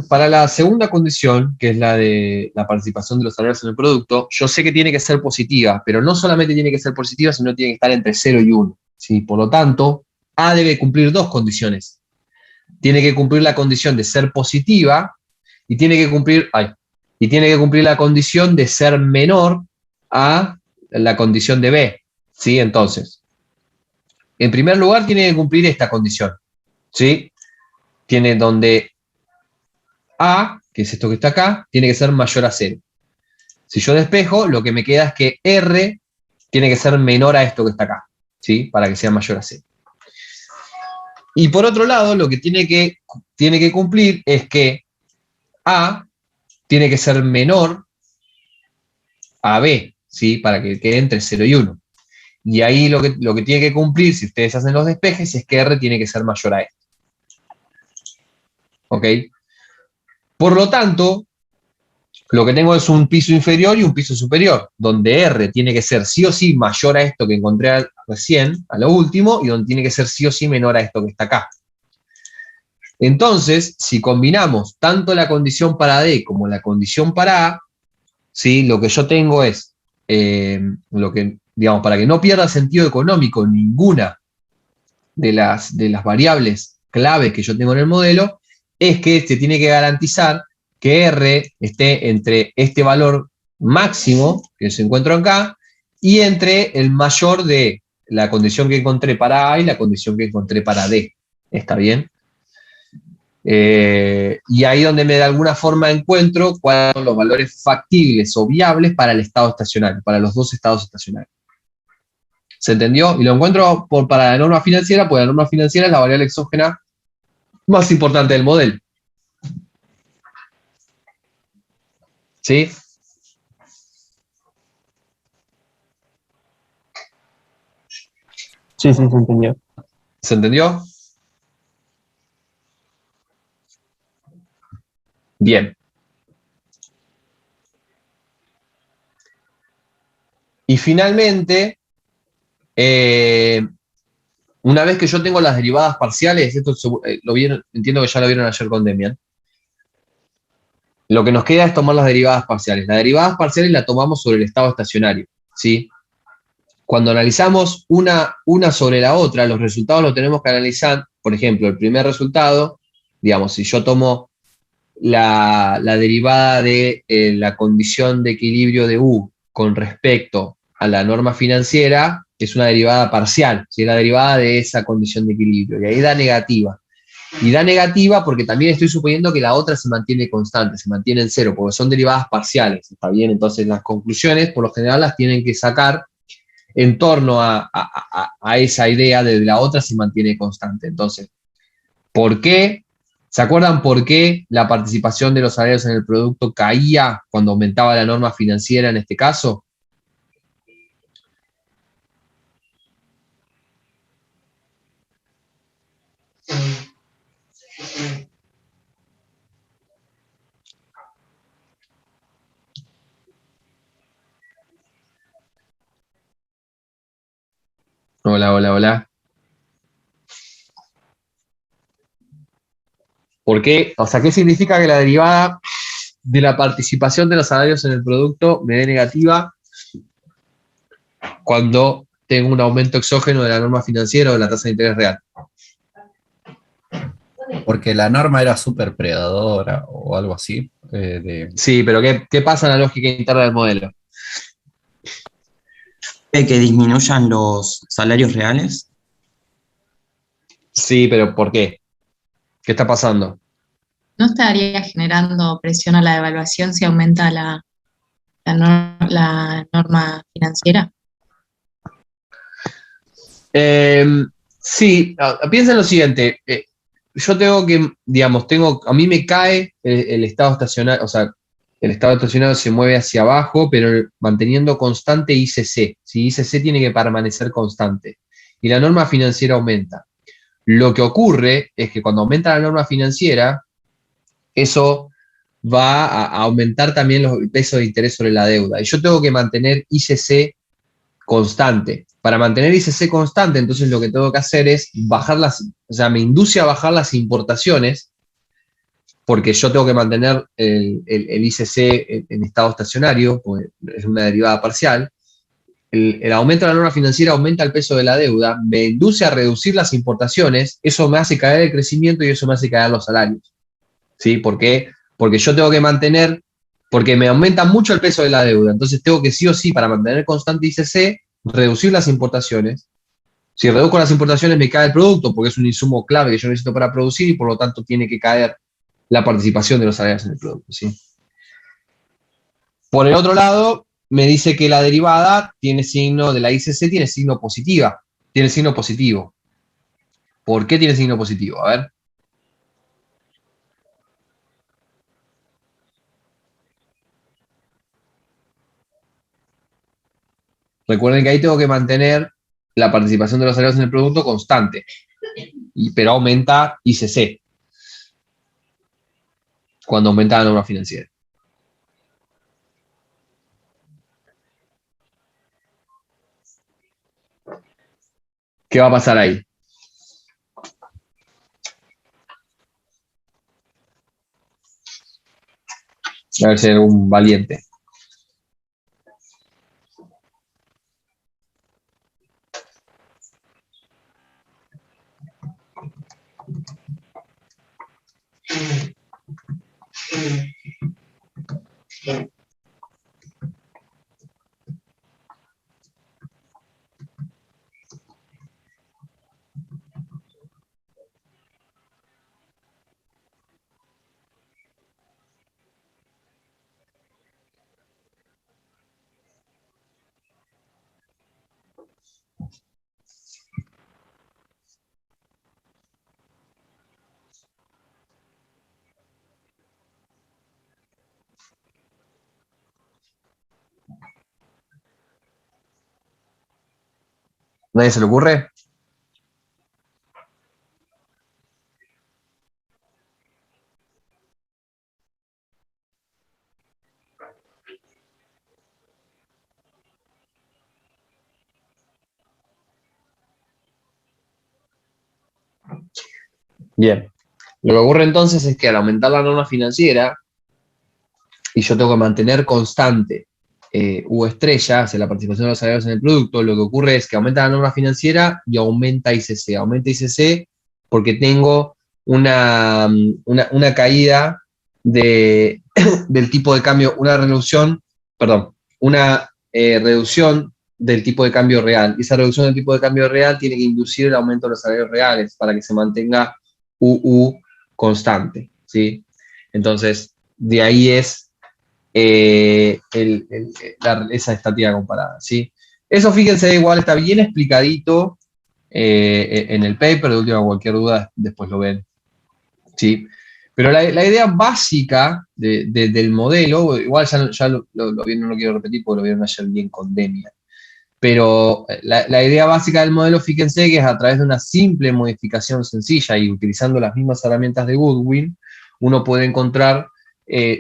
Para la segunda condición, que es la de la participación de los salarios en el producto, yo sé que tiene que ser positiva, pero no solamente tiene que ser positiva, sino tiene que estar entre 0 y 1. ¿Sí? Por lo tanto, A debe cumplir dos condiciones. Tiene que cumplir la condición de ser positiva y tiene que cumplir la condición de ser menor a la condición de B. ¿Sí? Entonces, en primer lugar, tiene que cumplir esta condición. ¿Sí? Tiene donde A, que es esto que está acá, tiene que ser mayor a 0. Si yo despejo, lo que me queda es que R tiene que ser menor a esto que está acá, ¿sí? Para que sea mayor a 0. Y por otro lado, lo que tiene que cumplir es que A tiene que ser menor a B, ¿sí? Para que quede entre 0 y 1. Y ahí lo que tiene que cumplir, si ustedes hacen los despejes, es que R tiene que ser mayor a esto. ¿Ok? Por lo tanto, lo que tengo es un piso inferior y un piso superior, donde R tiene que ser sí o sí mayor a esto que encontré recién, a lo último, y donde tiene que ser sí o sí menor a esto que está acá. Entonces, si combinamos tanto la condición para D como la condición para A, ¿sí? Lo que yo tengo es, digamos, para que no pierda sentido económico ninguna de las variables clave que yo tengo en el modelo, es que se tiene que garantizar que R esté entre este valor máximo que se encuentra acá y entre el mayor de la condición que encontré para A y la condición que encontré para D. ¿Está bien? Y ahí donde de alguna forma encuentro cuáles son los valores factibles o viables para el estado estacionario, para los dos estados estacionarios. ¿Se entendió? Y lo encuentro para la norma financiera, porque la norma financiera es la variable exógena más importante del modelo. ¿Sí? Sí, se entendió. ¿Se entendió? Bien. Y finalmente, una vez que yo tengo las derivadas parciales, esto entiendo que ya lo vieron ayer con Demian, lo que nos queda es tomar las derivadas parciales. Las derivadas parciales las tomamos sobre el estado estacionario, ¿sí? Cuando analizamos una sobre la otra, los resultados los tenemos que analizar. Por ejemplo, el primer resultado, digamos, si yo tomo la derivada de la condición de equilibrio de U con respecto a la norma financiera, es una derivada parcial, ¿sí? Es la derivada de esa condición de equilibrio, y ahí da negativa. Y da negativa porque también estoy suponiendo que la otra se mantiene constante, se mantiene en cero, porque son derivadas parciales, ¿está bien? Entonces las conclusiones, por lo general, las tienen que sacar en torno a esa idea de la otra se mantiene constante. Entonces, ¿por qué? ¿Se acuerdan por qué la participación de los salarios en el producto caía cuando aumentaba la norma financiera en este caso? Hola, hola, hola. ¿Por qué? O sea, ¿qué significa que la derivada de la participación de los salarios en el producto me dé negativa cuando tengo un aumento exógeno de la norma financiera o de la tasa de interés real? Porque la norma era súper predadora o algo así. Sí, pero ¿qué pasa en la lógica interna del modelo? ¿De que disminuyan los salarios reales? Sí, pero ¿por qué? ¿Qué está pasando? ¿No estaría generando presión a la devaluación si aumenta la norma financiera? Eh, sí, piensa en lo siguiente. Yo tengo que, digamos, a mí me cae el estado estacionario, o sea, el estado estacionario se mueve hacia abajo, pero manteniendo constante ICC. Si ICC tiene que permanecer constante. Y la norma financiera aumenta. Lo que ocurre es que cuando aumenta la norma financiera, eso va a aumentar también el peso de interés sobre la deuda. Y yo tengo que mantener ICC constante. Para mantener ICC constante, entonces lo que tengo que hacer es bajar o sea, me induce a bajar las importaciones, porque yo tengo que mantener el ICC en estado estacionario, pues es una derivada parcial. El aumento de la norma financiera aumenta el peso de la deuda, me induce a reducir las importaciones, eso me hace caer el crecimiento y eso me hace caer los salarios. ¿Sí? ¿Por qué? Porque yo tengo que mantener, porque me aumenta mucho el peso de la deuda, entonces tengo que sí o sí, para mantener constante ICC, reducir las importaciones. Si reduzco las importaciones me cae el producto porque es un insumo clave que yo necesito para producir y por lo tanto tiene que caer la participación de los salarios en el producto. ¿Sí? Por el otro lado, me dice que la derivada tiene signo de la ICC, tiene signo positiva, tiene signo positivo. ¿Por qué tiene signo positivo? A ver. Recuerden que ahí tengo que mantener la participación de los salarios en el producto constante, pero aumenta ICC cuando aumenta la norma financiera. ¿Qué va a pasar ahí? A ver si hay algún valiente. ¿Nadie se le ocurre? Bien. Lo que ocurre entonces es que al aumentar la norma financiera, y yo tengo que mantener constante U estrella, o sea, la participación de los salarios en el producto, lo que ocurre es que aumenta la norma financiera y aumenta ICC. Aumenta ICC porque tengo una caída del tipo de cambio, una reducción, perdón, una reducción del tipo de cambio real. Y esa reducción del tipo de cambio real tiene que inducir el aumento de los salarios reales para que se mantenga UU constante, ¿sí? Entonces, de ahí es esa estática comparada, ¿sí? Eso, fíjense, igual está bien explicadito en el paper, de última cualquier duda después lo ven, ¿sí? Pero la idea básica del modelo, igual ya lo vieron, no lo quiero repetir porque lo vieron ayer bien con Demian, pero la idea básica del modelo, fíjense que es a través de una simple modificación sencilla y utilizando las mismas herramientas de Goodwin, uno puede encontrar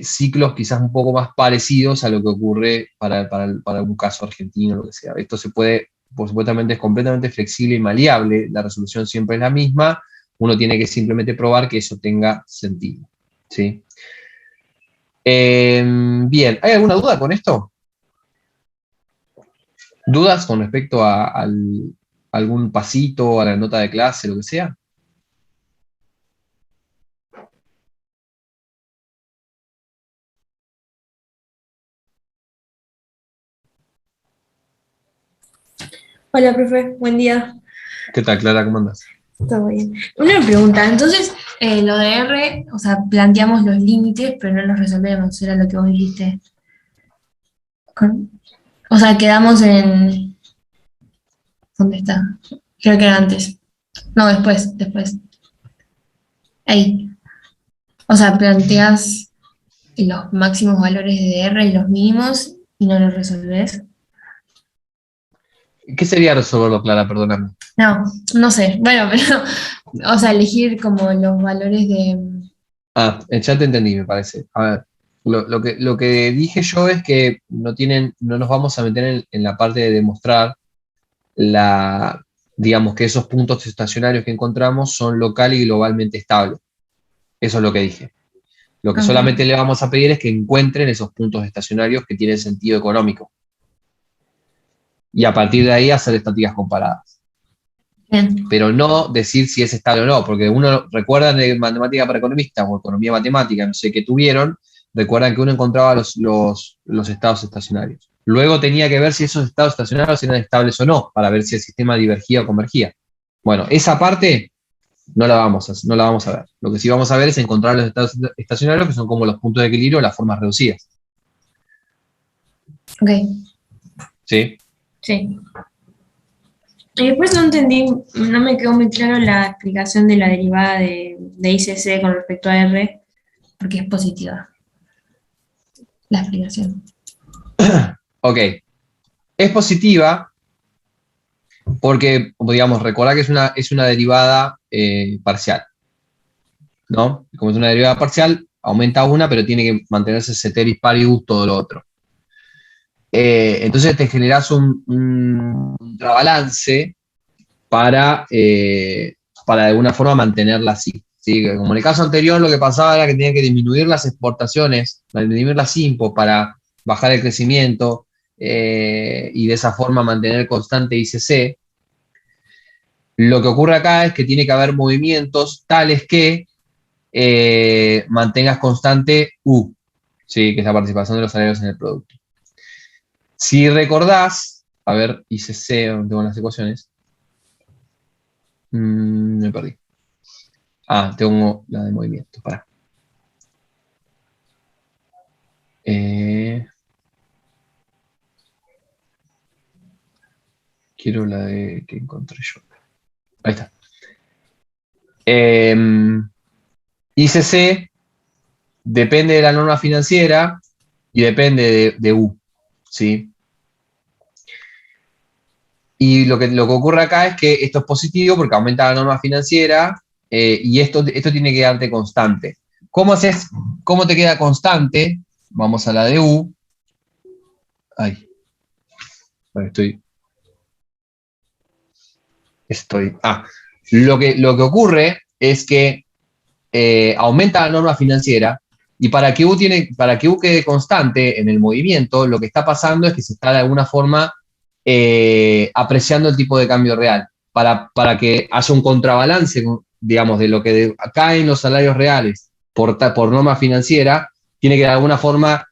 ciclos quizás un poco más parecidos a lo que ocurre para un caso argentino, lo que sea. Esto se puede, por supuestamente, es completamente flexible y maleable, la resolución siempre es la misma, uno tiene que simplemente probar que eso tenga sentido. ¿Sí? Bien, ¿hay alguna duda con esto? ¿Dudas con respecto a algún pasito, a la nota de clase, lo que sea? Hola, profe, buen día. ¿Qué tal, Clara? ¿Cómo andas? Todo bien. Una pregunta, entonces, lo de R, o sea, planteamos los límites, pero no los resolvemos, era lo que vos dijiste. O sea, quedamos en... ¿Dónde está? Creo que era antes. No, después. Ahí. O sea, planteas los máximos valores de R y los mínimos y no los resolvés. ¿Qué sería resolverlo, Clara? Perdóname. No, no sé. Bueno, pero, o sea, elegir como los valores de... Ya te entendí, me parece. A ver, lo que dije yo es que no nos vamos a meter en la parte de demostrar digamos que esos puntos estacionarios que encontramos son local y globalmente estables. Eso es lo que dije. Lo que Ok. solamente le vamos a pedir es que encuentren esos puntos estacionarios que tienen sentido económico. Y a partir de ahí hacer estadísticas comparadas. Bien. Pero no decir si es estable o no, porque uno recuerda de matemática para economistas o economía matemática, no sé qué tuvieron, recuerdan que uno encontraba los estados estacionarios. Luego tenía que ver si esos estados estacionarios eran estables o no, para ver si el sistema divergía o convergía. Bueno, esa parte no la vamos a ver. Lo que sí vamos a ver es encontrar los estados estacionarios, que son como los puntos de equilibrio o las formas reducidas. Ok, ¿Sí? sí. Y después no entendí, no me quedó muy claro la explicación de la derivada de ICC con respecto a R, porque es positiva la explicación. Ok. Es positiva porque, digamos, recordá que es una derivada parcial, ¿no? Como es una derivada parcial, aumenta una, pero tiene que mantenerse ceteris paribus todo lo otro. Entonces te generas un contrabalance para de alguna forma mantenerla así. ¿Sí? Como en el caso anterior, lo que pasaba era que tenía que disminuir las exportaciones, disminuir las impos para bajar el crecimiento y de esa forma mantener constante ICC. Lo que ocurre acá es que tiene que haber movimientos tales que mantengas constante U, ¿sí? Que es la participación de los salarios en el producto. Si recordás, a ver, ICC, donde tengo las ecuaciones, me perdí. Tengo la de movimiento, pará. Quiero la de que encontré yo. Ahí está. ICC depende de la norma financiera y depende de U, ¿sí? Y lo que ocurre acá es que esto es positivo porque aumenta la norma financiera y esto tiene que darte constante. ¿Cómo te queda constante? Vamos a la de U. Ay, bueno, lo que ocurre es que aumenta la norma financiera y para que U quede constante en el movimiento, lo que está pasando es que se está de alguna forma apreciando el tipo de cambio real para que haya un contrabalance, digamos, de lo que caen los salarios reales por norma financiera, tiene que de alguna forma,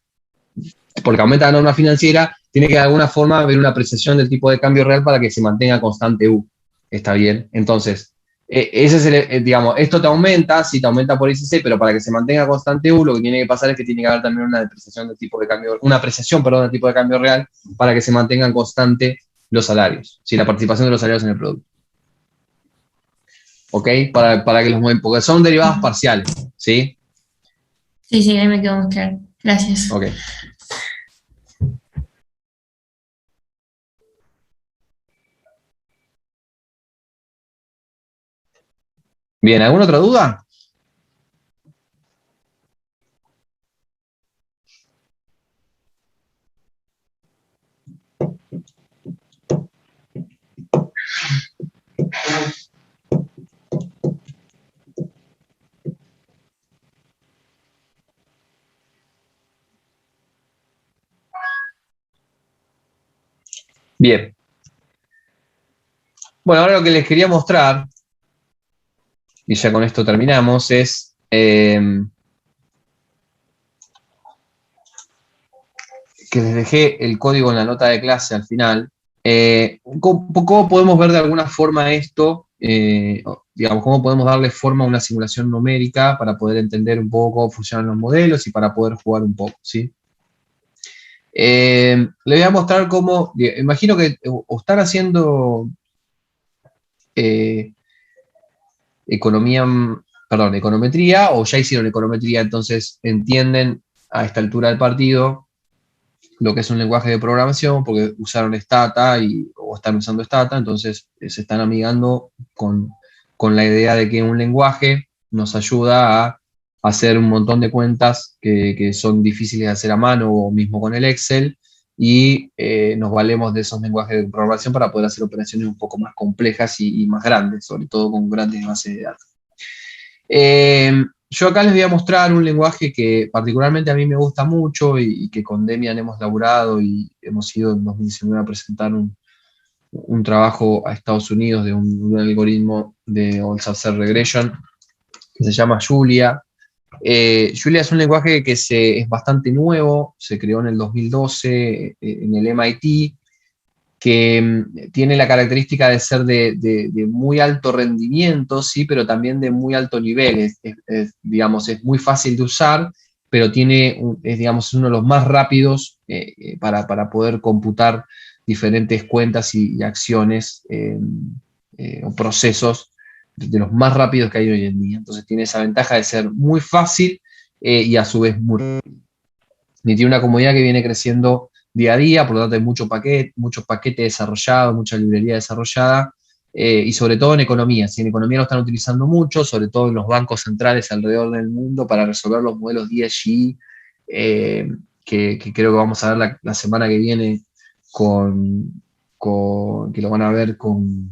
porque aumenta la norma financiera, tiene que de alguna forma haber una apreciación del tipo de cambio real para que se mantenga constante U. ¿Está bien? Entonces, ese es digamos, esto te aumenta, sí te aumenta por ICC, pero para que se mantenga constante U, lo que tiene que pasar es que tiene que haber también una depreciación del tipo de cambio, una apreciación, perdón, del tipo de cambio real para que se mantengan constante los salarios, ¿sí? La participación de los salarios en el producto. ¿Ok? Para que los mueven, porque son derivadas parciales, ¿sí? Sí, ahí me quedó más claro. Gracias. Ok. Bien, ¿alguna otra duda? Bien. Bueno, ahora lo que les quería mostrar, y ya con esto terminamos, es que les dejé el código en la nota de clase al final, ¿Cómo podemos ver de alguna forma esto? Digamos, ¿cómo podemos darle forma a una simulación numérica para poder entender un poco cómo funcionan los modelos y para poder jugar un poco, ¿sí? Le voy a mostrar cómo, imagino que o están haciendo econometría, o ya hicieron econometría, entonces entienden a esta altura del partido lo que es un lenguaje de programación, porque usaron Stata o están usando Stata, entonces se están amigando con la idea de que un lenguaje nos ayuda a hacer un montón de cuentas que son difíciles de hacer a mano o mismo con el Excel, y nos valemos de esos lenguajes de programación para poder hacer operaciones un poco más complejas y más grandes, sobre todo con grandes bases de datos. Yo acá les voy a mostrar un lenguaje que particularmente a mí me gusta mucho y que con Demian hemos laburado y hemos ido en 2019 a presentar un trabajo a Estados Unidos de un algoritmo de All-Subset Regression que se llama Julia. Julia es un lenguaje que es bastante nuevo, se creó en el 2012 en el MIT, que tiene la característica de ser de muy alto rendimiento, sí, pero también de muy alto nivel. Digamos, es muy fácil de usar, pero digamos, uno de los más rápidos para poder computar diferentes cuentas y acciones o procesos, de los más rápidos que hay hoy en día. Entonces tiene esa ventaja de ser muy fácil y a su vez muy rápido. Y tiene una comunidad que viene creciendo día a día, por lo tanto hay mucho paquete desarrollado, mucha librería desarrollada, y sobre todo en economía. Si en economía lo están utilizando mucho, sobre todo en los bancos centrales alrededor del mundo para resolver los modelos DSG, que creo que vamos a ver la semana que viene que lo van a ver con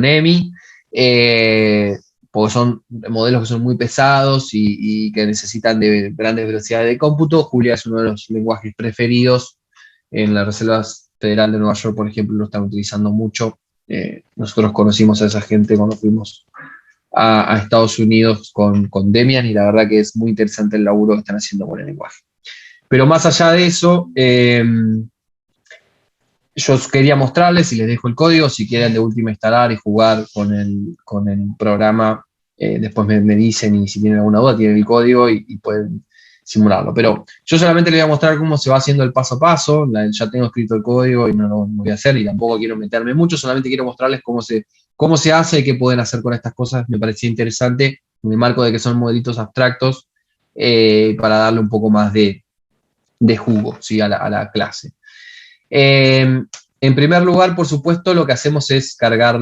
EMI, porque son modelos que son muy pesados y que necesitan de grandes velocidades de cómputo. Julia es uno de los lenguajes preferidos en la Reserva Federal de Nueva York, por ejemplo, lo están utilizando mucho. Nosotros conocimos a esa gente cuando fuimos a Estados Unidos con Demian, y la verdad que es muy interesante el laburo que están haciendo con el lenguaje. Pero más allá de eso, yo quería mostrarles, y les dejo el código, si quieren de última instalar y jugar con el programa, después me dicen, y si tienen alguna duda tienen el código y pueden simularlo. Pero yo solamente les voy a mostrar cómo se va haciendo el paso a paso. Ya tengo escrito el código y no lo voy a hacer, y tampoco quiero meterme mucho, solamente quiero mostrarles cómo se hace y qué pueden hacer con estas cosas. Me parecía interesante en el marco de que son modelitos abstractos, para darle un poco más de jugo, ¿sí? a la clase. En primer lugar, por supuesto, lo que hacemos es cargar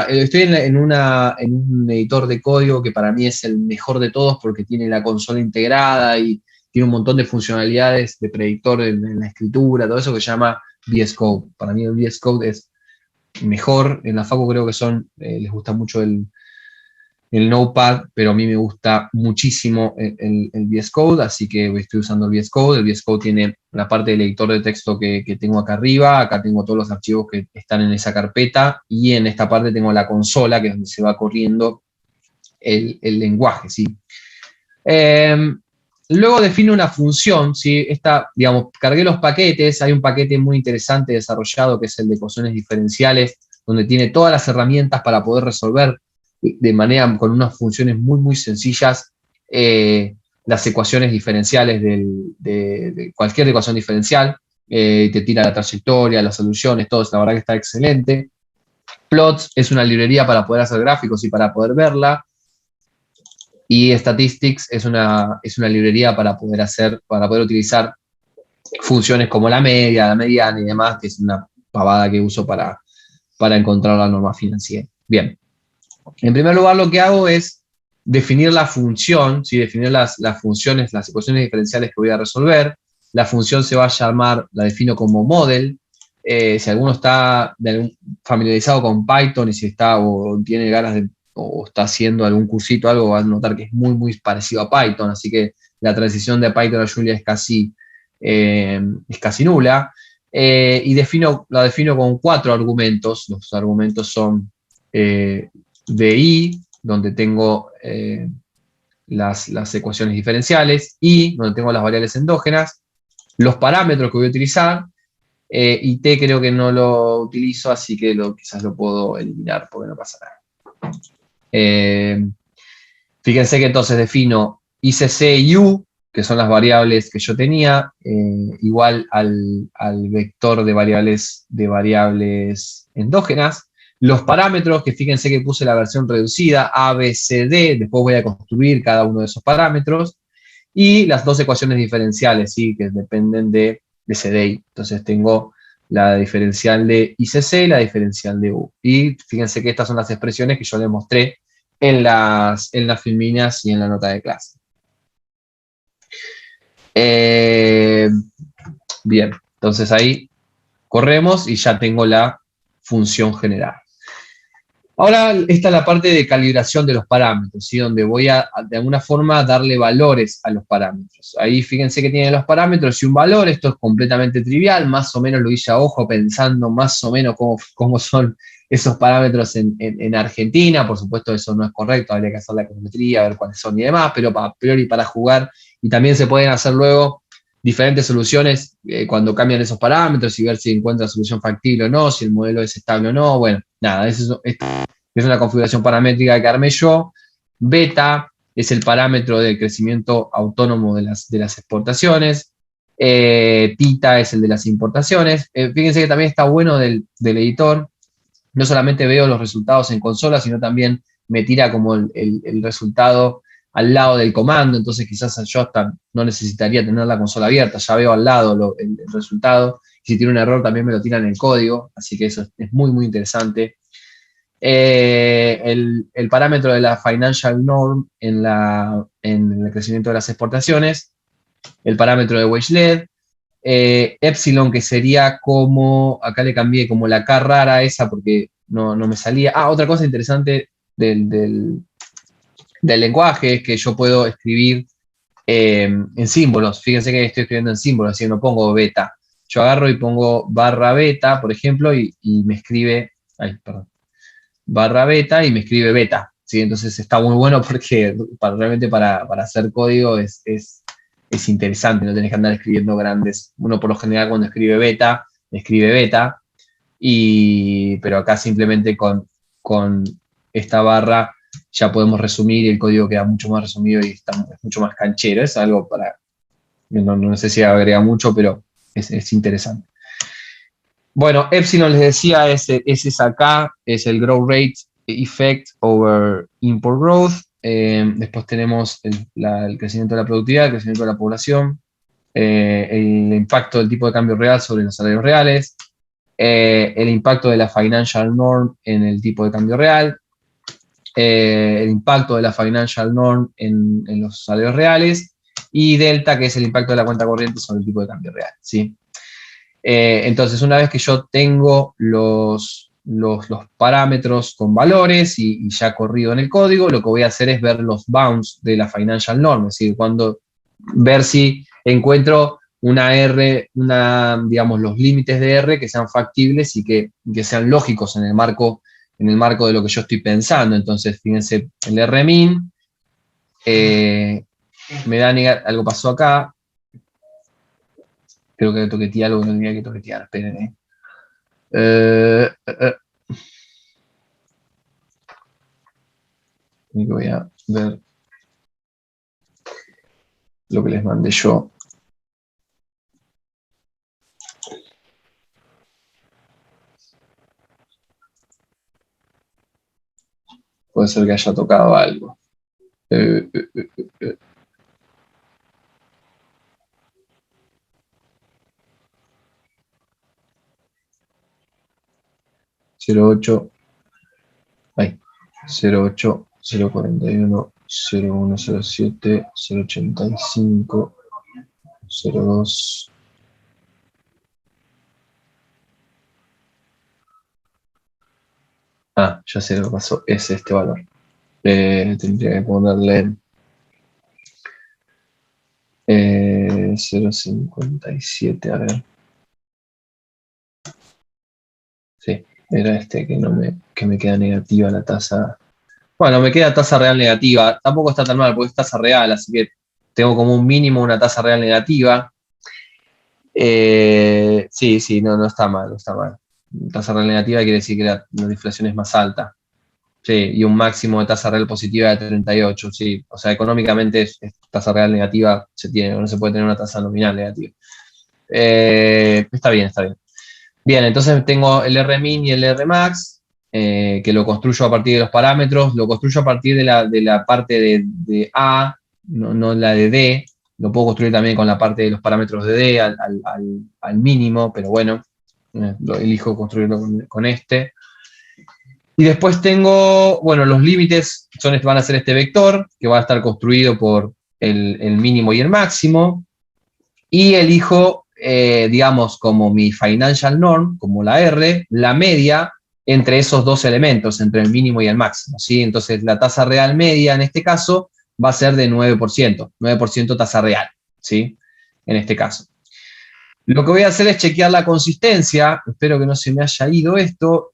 estoy en un editor de código que para mí es el mejor de todos, porque tiene la consola integrada y tiene un montón de funcionalidades de predictor en la escritura, todo eso, que se llama VS Code. Para mí el VS Code es mejor. En la facu creo que les gusta mucho el Notepad, pero a mí me gusta muchísimo el VS Code, así que estoy usando el VS Code. El VS Code tiene la parte del editor de texto que tengo acá arriba. Acá tengo todos los archivos que están en esa carpeta, y en esta parte tengo la consola, que es donde se va corriendo el lenguaje, ¿sí? Luego define una función, ¿sí? Digamos, cargué los paquetes. Hay un paquete muy interesante desarrollado que es el de ecuaciones diferenciales, donde tiene todas las herramientas para poder resolver de manera, con unas funciones muy, muy sencillas, las ecuaciones diferenciales de cualquier ecuación diferencial. Te tira la trayectoria, las soluciones, todo. La verdad que está excelente. Plots es una librería para poder hacer gráficos y para poder verla. Y Statistics es una librería para poder utilizar funciones como la media, la mediana y demás, que es una pavada que uso para encontrar la norma financiera. Bien. En primer lugar, lo que hago es definir la función, ¿sí? Definir las funciones, las ecuaciones diferenciales que voy a resolver. La función se va a llamar, la defino como model. Si alguno está familiarizado con Python y si está o tiene ganas o está haciendo algún cursito o algo, va a notar que es muy, muy parecido a Python. Así que la transición de Python a Julia es casi nula. Y la defino con 4 argumentos. Los argumentos son DI, donde tengo las ecuaciones diferenciales, y donde tengo las variables endógenas, los parámetros que voy a utilizar, Y T creo que no lo utilizo, así que quizás lo puedo eliminar porque no pasa nada. Fíjense que entonces defino ICC y U, que son las variables que yo tenía, igual al vector de variables endógenas. Los parámetros, que fíjense que puse la versión reducida, A, B, C, D, después voy a construir cada uno de esos parámetros, y las dos ecuaciones diferenciales, ¿sí? Que dependen de CDI. Entonces tengo la diferencial de ICC y la diferencial de U. Y fíjense que estas son las expresiones que yo les mostré en las filminas y en la nota de clase. Bien, entonces ahí corremos y ya tengo la función general. Ahora esta es la parte de calibración de los parámetros, ¿sí? Donde voy a, de alguna forma, darle valores a los parámetros. Ahí fíjense que tienen los parámetros y un valor. Esto es completamente trivial, más o menos lo hice a ojo pensando más o menos cómo son esos parámetros en Argentina. Por supuesto eso no es correcto, habría que hacer la econometría, ver cuáles son y demás, pero a priori para jugar, y también se pueden hacer luego diferentes soluciones cuando cambian esos parámetros y ver si encuentra solución factible o no, si el modelo es estable o no. Bueno, nada, es una configuración paramétrica que armé yo. Beta es el parámetro de crecimiento autónomo de las exportaciones. Tita es el de las importaciones. Fíjense que también está bueno del editor. No solamente veo los resultados en consola, sino también me tira como el resultado al lado del comando, entonces quizás yo hasta no necesitaría tener la consola abierta, ya veo al lado el resultado, y si tiene un error también me lo tiran en el código, así que eso es muy, muy interesante. El parámetro de la financial norm en el crecimiento de las exportaciones, el parámetro de wage lead, epsilon, que sería como, acá le cambié como la K rara esa porque no me salía. Otra cosa interesante del lenguaje es que yo puedo escribir en símbolos. Fíjense que estoy escribiendo en símbolos, así que no pongo beta. Yo agarro y pongo barra beta, por ejemplo, y me escribe, barra beta y me escribe beta. ¿Sí? Entonces está muy bueno porque realmente para hacer código es interesante, no tenés que andar escribiendo grandes. Uno por lo general cuando escribe beta, pero acá simplemente con esta barra ya podemos resumir y el código queda mucho más resumido y es mucho más canchero. Es algo no sé si agrega mucho, pero es interesante. Bueno, epsilon les decía, es esa K, es el growth rate effect over import growth. Después tenemos el crecimiento de la productividad, el crecimiento de la población, el impacto del tipo de cambio real sobre los salarios reales, el impacto de la financial norm en el tipo de cambio real, el impacto de la financial norm en los salarios reales, y delta, que es el impacto de la cuenta corriente sobre el tipo de cambio real, ¿sí? Entonces, una vez que yo tengo los parámetros con valores y ya corrido en el código, lo que voy a hacer es ver los bounds de la financial norm, es decir, ver si encuentro digamos, los límites de R que sean factibles y que sean lógicos en el marco de lo que yo estoy pensando. Entonces, fíjense, el Rmin me da algo pasó acá. Creo que toqueteé algo que no tenía que toquetear. Esperen, voy a ver lo que les mandé yo. Puede ser que haya tocado algo. 08, 041, 0107, 085, 02. Ya sé lo que pasó, es este valor. Tendría que ponerle 0,57, a ver. Sí, era este que me queda negativa la tasa. Bueno, me queda tasa real negativa. Tampoco está tan mal porque es tasa real, así que tengo como un mínimo una tasa real negativa. Sí, no está mal, no está mal. Tasa real negativa quiere decir que la inflación es más alta. Sí, y un máximo de tasa real positiva de 38, sí. O sea, económicamente tasa real negativa no se puede tener una tasa nominal negativa. Está bien, está bien. Bien, entonces tengo el Rmin y el Rmax, que lo construyo a partir de los parámetros, lo construyo a partir de la parte de A, no la de D. Lo puedo construir también con la parte de los parámetros de D al mínimo, pero bueno, lo elijo construirlo con este. Y después tengo, bueno, los límites van a ser este vector, que va a estar construido por el mínimo y el máximo. Y elijo, digamos, como mi financial norm, como la R, la media entre esos dos elementos, entre el mínimo y el máximo, ¿sí? Entonces, la tasa real media, en este caso, va a ser de 9% tasa real, ¿sí? En este caso. Lo que voy a hacer es chequear la consistencia, espero que no se me haya ido esto,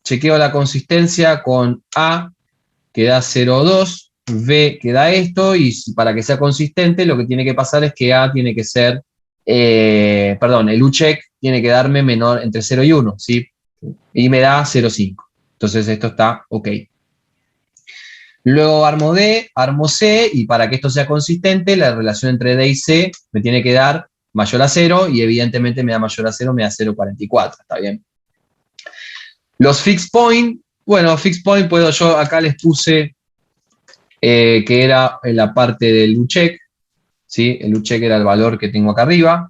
chequeo la consistencia con A, que da 0,2, B, que da esto, y para que sea consistente, lo que tiene que pasar es que A tiene que ser, el U-check tiene que darme menor entre 0 y 1, ¿sí? Y me da 0,5. Entonces esto está ok. Luego armo D, armo C, y para que esto sea consistente, la relación entre D y C me tiene que dar mayor a 0, y evidentemente me da mayor a 0, me da 0,44, ¿está bien? Los fixed point, bueno, fixed point yo acá les puse que era en la parte del U-check, ¿sí? El U-check era el valor que tengo acá arriba,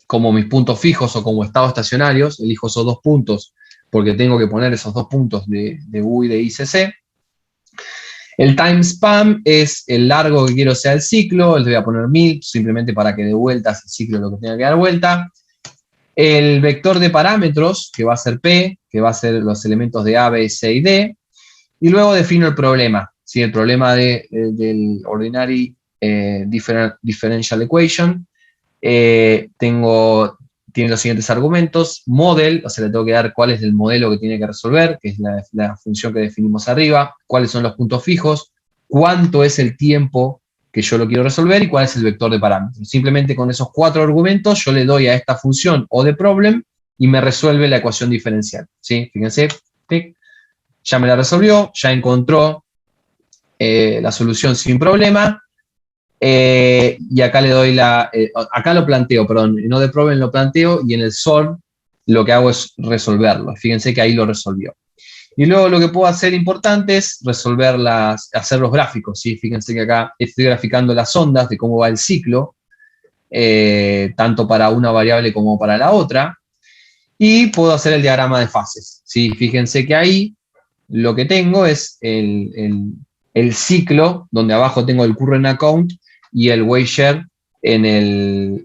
como mis puntos fijos o como estados estacionarios, elijo esos dos puntos porque tengo que poner esos dos puntos de U y de ICC. El time span es el largo que quiero sea el ciclo, le voy a poner 1000, simplemente para que dé vueltas el ciclo lo que tenga que dar vuelta. El vector de parámetros, que va a ser P, que va a ser los elementos de A, B, C y D. Y luego defino el problema, ¿sí? El problema del Ordinary Differential Equation. Tiene los siguientes argumentos. Model, o sea, le tengo que dar cuál es el modelo que tiene que resolver, que es la función que definimos arriba, cuáles son los puntos fijos, cuánto es el tiempo que yo lo quiero resolver y cuál es el vector de parámetros. Simplemente con esos 4 argumentos yo le doy a esta función o de problem y me resuelve la ecuación diferencial, ¿sí? Fíjense, tic, ya me la resolvió, ya encontró la solución sin problema. Y acá le doy acá lo planteo, perdón, no de problem lo planteo, y en el solve lo que hago es resolverlo. Fíjense que ahí lo resolvió. Y luego lo que puedo hacer importante es hacer los gráficos, ¿sí? Fíjense que acá estoy graficando las ondas de cómo va el ciclo, tanto para una variable como para la otra, y puedo hacer el diagrama de fases, ¿sí? Fíjense que ahí lo que tengo es el ciclo, donde abajo tengo el current account y el weight share en el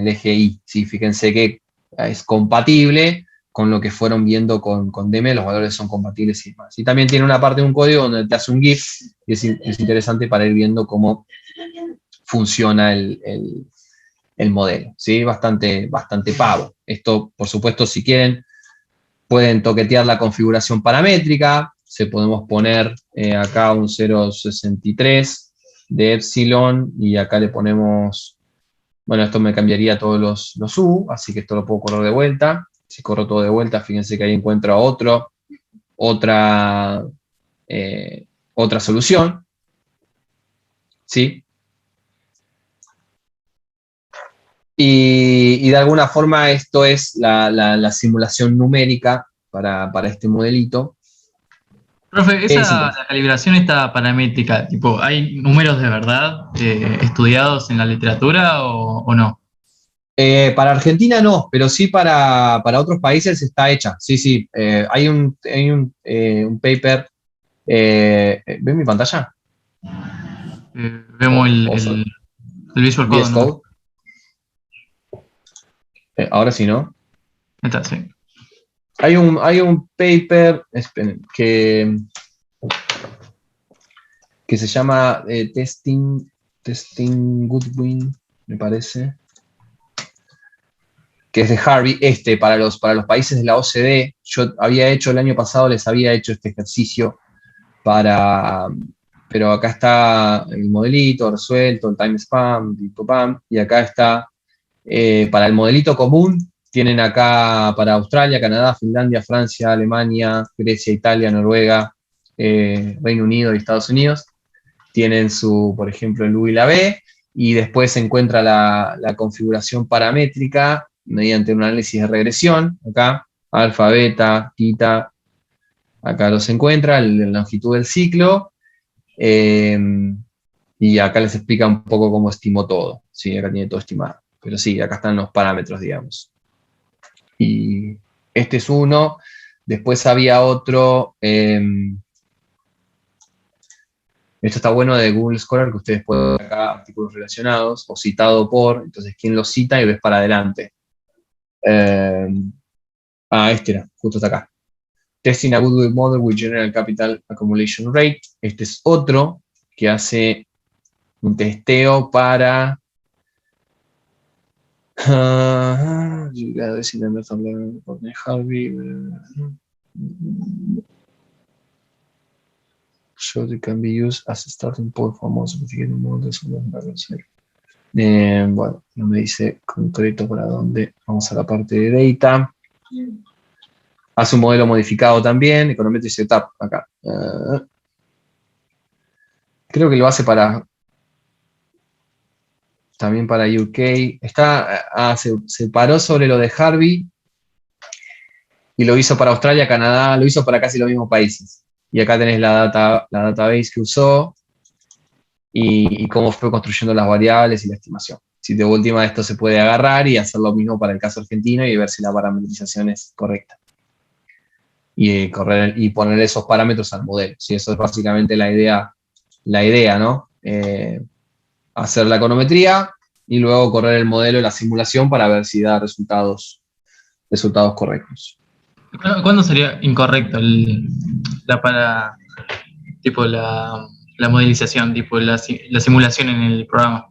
eje Y. ¿Sí? Fíjense que es compatible con lo que fueron viendo con DEME, los valores son compatibles y demás. Y también tiene una parte de un código donde te hace un GIF, y es interesante para ir viendo cómo funciona el modelo. ¿Sí? Bastante pavo. Esto, por supuesto, si quieren, pueden toquetear la configuración paramétrica. Podemos poner acá un 0,63 de epsilon y acá le ponemos, bueno, esto me cambiaría todos los U, así que esto lo puedo correr de vuelta. Si corro todo de vuelta, fíjense que ahí encuentro otra solución, ¿sí? Y de alguna forma esto es la simulación numérica para este modelito. Profe, la calibración esta paramétrica, tipo, ¿hay números de verdad estudiados en la literatura o no? Para Argentina no, pero sí para otros países está hecha. Sí. Hay un paper. ¿Ven mi pantalla? Vemos el Visual Code. VS Code. Ahora sí, ¿no? Está, sí. Hay un paper que se llama Testing Goodwin, me parece, que es de Harvey, para los países de la OCDE. Yo había hecho el año pasado, les había hecho este ejercicio pero acá está el modelito resuelto, el time span, y acá está Para el modelito común, tienen acá para Australia, Canadá, Finlandia, Francia, Alemania, Grecia, Italia, Noruega, Reino Unido y Estados Unidos. Tienen por ejemplo, el U y la B, y después se encuentra la configuración paramétrica mediante un análisis de regresión, acá, alfa, beta, tita, acá los encuentra, la longitud del ciclo, y acá les explica un poco cómo estimó todo, ¿sí? Acá tiene todo estimado, pero sí, acá están los parámetros, digamos. Y este es uno, después había otro, esto está bueno de Google Scholar, que ustedes pueden ver acá artículos relacionados, o citado por, entonces quién lo cita y ves para adelante. Este era, justo está acá. Testing a Goodwill Model with General Capital Accumulation Rate. Este es otro que hace un testeo para so they can be used as a starting point for more sophisticated models. Bueno, no me dice concreto para dónde. Vamos a la parte de data. Hace un modelo modificado también, Econometric Setup, acá. Creo que lo hace también para UK. Se paró sobre lo de Harvey y lo hizo para Australia, Canadá, lo hizo para casi los mismos países. Y acá tenés la database que usó y cómo fue construyendo las variables y la estimación. Si de última esto se puede agarrar y hacer lo mismo para el caso argentino y ver si la parametrización es correcta. Y poner esos parámetros al modelo. ¿Sí? Eso es básicamente la idea, ¿no? Hacer la econometría y luego correr el modelo y la simulación para ver si da resultados correctos. ¿Cuándo sería incorrecto la modelización, tipo la simulación en el programa?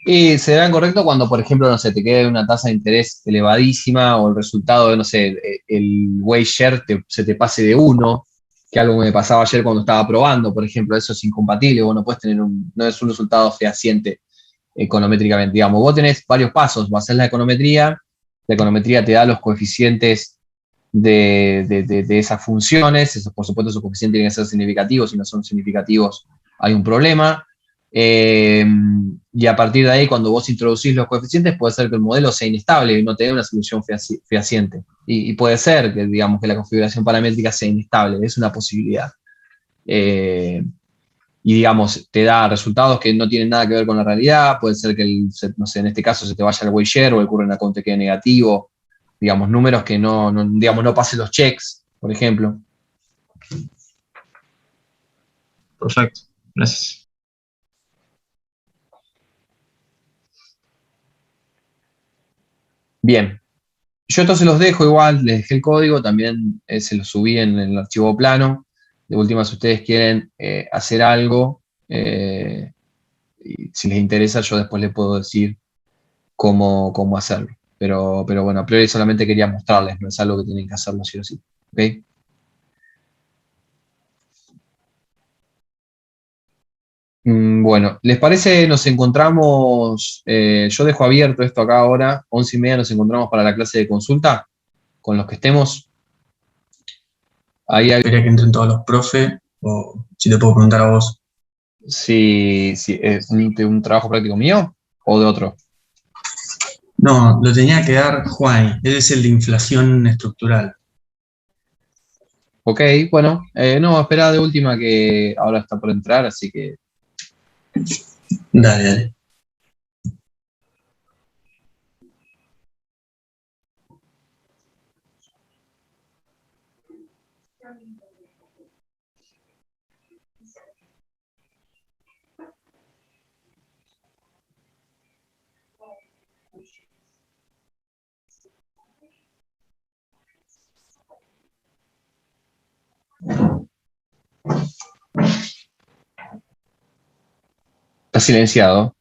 Y será incorrecto cuando, por ejemplo, no sé, te quede una tasa de interés elevadísima o el resultado de, no sé, el weight share se te pase de 1, que algo me pasaba ayer cuando estaba probando, por ejemplo, eso es incompatible, vos no puedes tener no es un resultado fehaciente econométricamente, digamos. Vos tenés varios pasos, vos haces la econometría te da los coeficientes de esas funciones, por supuesto esos coeficientes tienen que ser significativos, si no son significativos hay un problema. Y a partir de ahí, cuando vos introducís los coeficientes, puede ser que el modelo sea inestable y no te dé una solución fehaciente. Y puede ser que, digamos, que la configuración paramétrica sea inestable, es una posibilidad. Y, digamos, te da resultados que no tienen nada que ver con la realidad, puede ser que, no sé, en este caso se te vaya el weight share o el current account te quede negativo, digamos, números que no pasen los checks, por ejemplo. Perfecto, gracias. Bien, yo entonces los dejo igual, les dejé el código, también se lo subí en el archivo plano. De última, si ustedes quieren hacer algo, y si les interesa, yo después les puedo decir cómo hacerlo. Pero bueno, a priori solamente quería mostrarles, no es algo que tienen que hacerlo sí o sí. ¿Okay? Bueno, ¿les parece? Nos encontramos, yo dejo abierto esto acá ahora, 11:30 nos encontramos para la clase de consulta, con los que estemos. Quería que entren todos los profes, o si te puedo preguntar a vos. Si es un trabajo práctico mío o de otro. No, lo tenía que dar Juan, él es el de inflación estructural. Ok, bueno, no, espera de última que ahora está por entrar, así que... Dale. Está silenciado.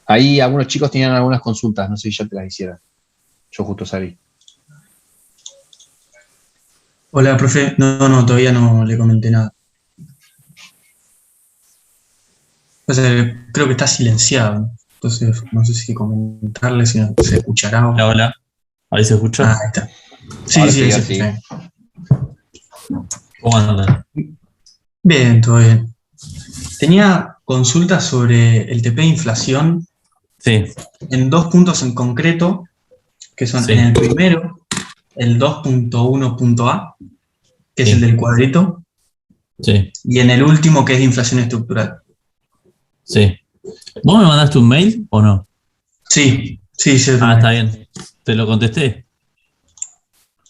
Ahí algunos chicos tenían algunas consultas, no sé si ya te las hiciera. Yo justo salí. Hola, profe. No, todavía no le comenté nada. Creo que está silenciado. Entonces, no sé si comentarle si no se escuchará o... Hola, hola. ¿Ahí se escucha? Ah, ahí está. Sí, Ahora sí, sí, ahí se ahora sí. escucha bien. ¿Cómo andan? Bien, todo bien. Tenía consultas sobre el TP de inflación Sí, en 2 puntos en concreto, que son Sí. en el primero, el 2.1.a, que es Sí. el del cuadrito, sí, y en el último, que es de inflación estructural. sí. ¿Vos me mandaste un mail o no? Sí, sí, sí. Ah, está bien. Te lo contesté.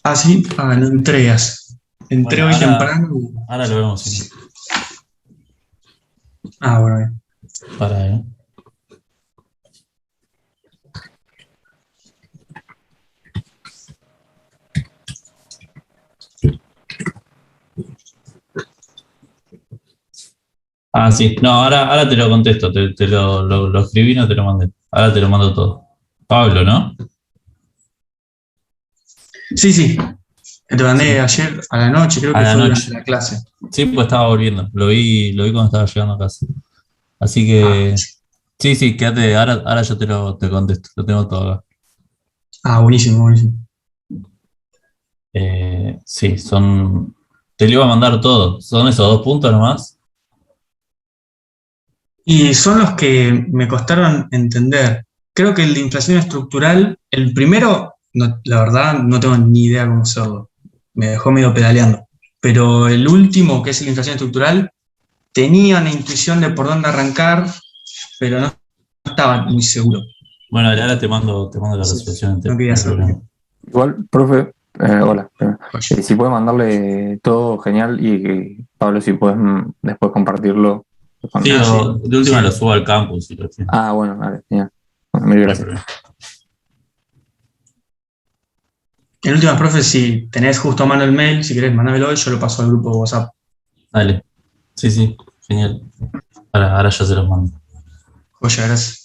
Ah, sí, no entregas. Entré Bueno, hoy temprano. ahora lo vemos. Si no. Bueno, bien. Para, Ah, sí. No, ahora te lo contesto. Te lo escribí, no te lo mandé. Ahora te lo mando todo. Pablo, ¿no? Sí, sí. Te mandé Sí. ayer a la noche, creo A que la fue noche. durante la clase. Sí, pues estaba volviendo. Lo vi cuando estaba llegando a casa. Así que, sí, quédate. Ahora yo te contesto. Lo tengo todo acá. Buenísimo, buenísimo. Sí, te lo iba a mandar todo. ¿Son esos 2 puntos nomás? Y son los que me costaron entender. Creo que el de inflación estructural, el primero, la verdad, no tengo ni idea cómo hacerlo. Me dejó medio pedaleando. Pero el último, que es el de inflación estructural, tenía una intuición de por dónde arrancar, pero no estaba muy seguro. Bueno, ahora te mando la Sí, resolución no quería hacerlo. Igual, profe, hola. Si puedes mandarle todo, genial. Y Pablo, si puedes después compartirlo. Sí, Sí, o de última sí. lo subo al campus. Si lo tiene. Bueno, vale, genial. Bueno, mil No hay gracias. problema. En últimas, profe, si tenés justo a mano el mail, si querés, mandámelo y yo lo paso al grupo de WhatsApp. Dale. Sí, genial. Ahora ya se los mando. Joya, gracias.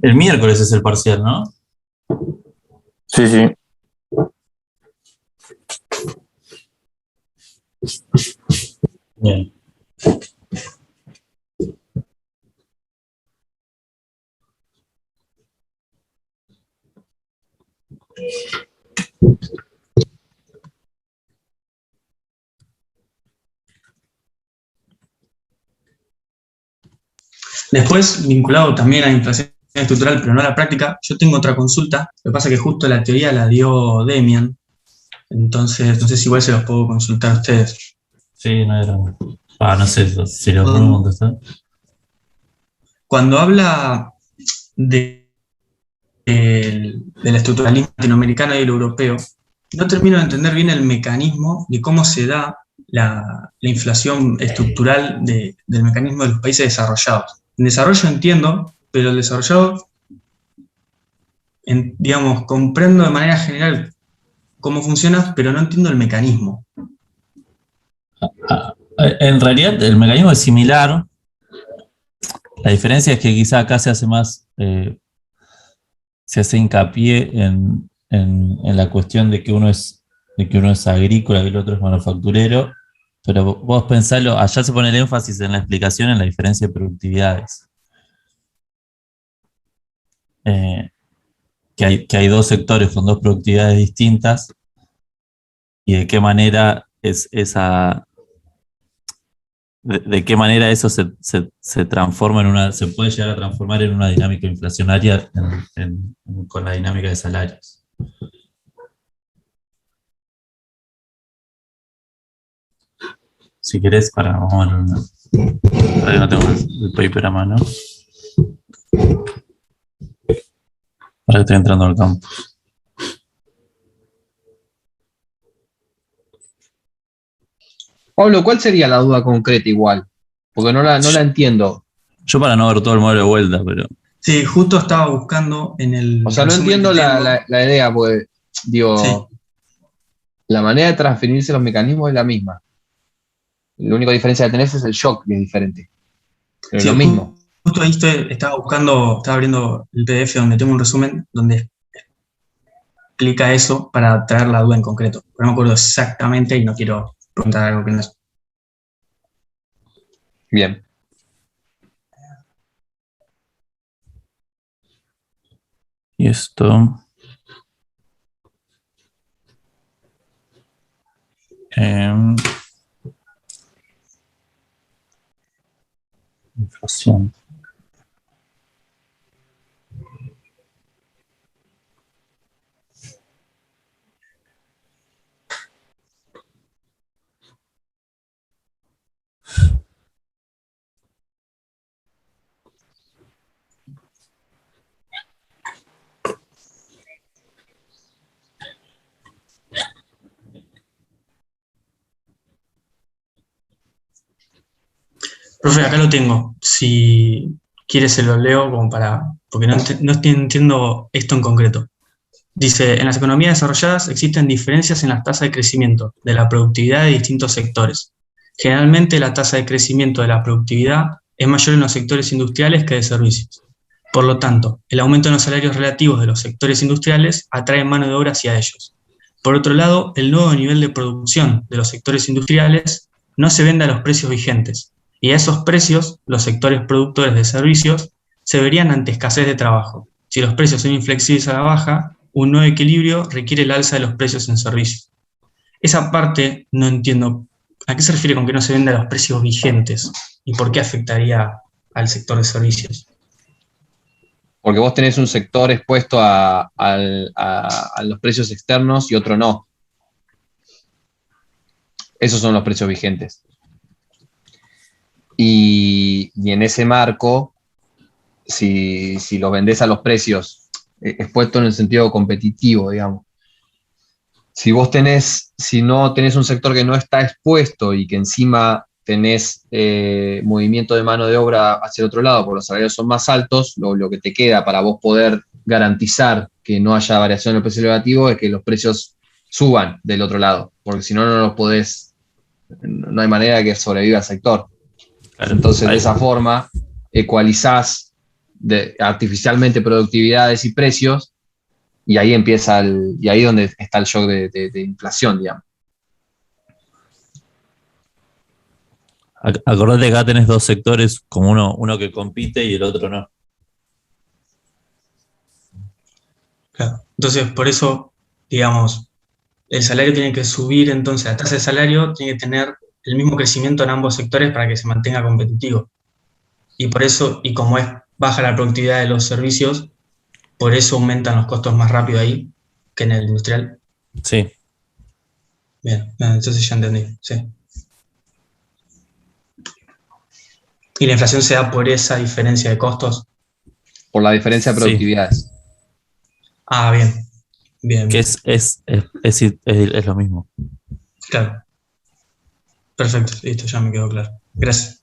El miércoles es el parcial, ¿no? Sí, sí. Bien. Después, vinculado también a la inflación estructural, pero no a la práctica, yo tengo otra consulta. Lo que pasa es que justo la teoría la dio Demian, entonces no sé si igual se los puedo consultar a ustedes. Sí, no era. No sé si lo puedo contestar. Cuando habla de del estructuralismo latinoamericano y el europeo, no termino de entender bien el mecanismo de cómo se da la inflación estructural del mecanismo de los países desarrollados. En desarrollo entiendo, pero el desarrollado, digamos, comprendo de manera general cómo funciona, pero no entiendo el mecanismo. En realidad, el mecanismo es similar. La diferencia es que quizá acá se hace más. Se hace hincapié en la cuestión de que uno es agrícola y el otro es manufacturero, pero vos pensalo, allá se pone el énfasis en la explicación en la diferencia de productividades. Que hay 2 sectores con 2 productividades distintas y de qué manera de qué manera eso se transforma se puede llegar a transformar en una dinámica inflacionaria con la dinámica de salarios. Si querés, vamos a ver para que no tengo el paper a mano. Ahora estoy entrando al campo. Pablo, ¿cuál sería la duda concreta igual? Porque no la entiendo. Yo para no ver todo el modelo de vuelta, pero... Sí, justo estaba buscando en el... O sea, no resumen entiendo que tengo. la idea, pues, digo, Sí. la manera de transferirse los mecanismos es la misma. La única diferencia que tenés es el shock, que es diferente. Pero Sí, es lo mismo. Justo ahí estaba abriendo el PDF donde tengo un resumen donde explica eso para traer la duda en concreto. Pero no me acuerdo exactamente y no quiero preguntar algo que no es. Bien. Y esto. Inflación. Profe, acá lo tengo. Si quieres se lo leo como porque no entiendo esto en concreto. Dice, en las economías desarrolladas existen diferencias en las tasas de crecimiento de la productividad de distintos sectores. Generalmente la tasa de crecimiento de la productividad es mayor en los sectores industriales que de servicios. Por lo tanto, el aumento en los salarios relativos de los sectores industriales atrae mano de obra hacia ellos. Por otro lado, el nuevo nivel de producción de los sectores industriales no se vende a los precios vigentes, y a esos precios los sectores productores de servicios se verían ante escasez de trabajo. Si los precios son inflexibles a la baja, un nuevo equilibrio requiere el alza de los precios en servicios. Esa parte no entiendo. ¿A qué se refiere con que no se vende a los precios vigentes? ¿Y por qué afectaría al sector de servicios? Porque vos tenés un sector expuesto a los precios externos y otro no. Esos son los precios vigentes. Y en ese marco, si los vendés a los precios expuestos en el sentido competitivo, digamos, si no tenés un sector que no está expuesto y que encima tenés movimiento de mano de obra hacia el otro lado, porque los salarios son más altos, lo que te queda para vos poder garantizar que no haya variación en el precio relativo es que los precios suban del otro lado, porque si no, no los podés, no hay manera de que sobreviva el sector. Entonces, de esa forma, ecualizás artificialmente productividades y precios, y ahí empieza y ahí es donde está el shock de inflación, digamos. Acordate que acá tenés dos sectores, como uno que compite y el otro no. Claro. Entonces, por eso, digamos, el salario tiene que subir, entonces la tasa de salario tiene que tener el mismo crecimiento en ambos sectores para que se mantenga competitivo. Y por eso, y como es baja la productividad de los servicios, por eso aumentan los costos más rápido ahí que en el industrial. Sí. Bien, entonces ya entendí, sí. ¿Y la inflación se da por esa diferencia de costos? Por la diferencia de productividades. Ah, bien. Bien. Que es lo mismo. Claro. Perfecto, listo, ya me quedó claro. Gracias.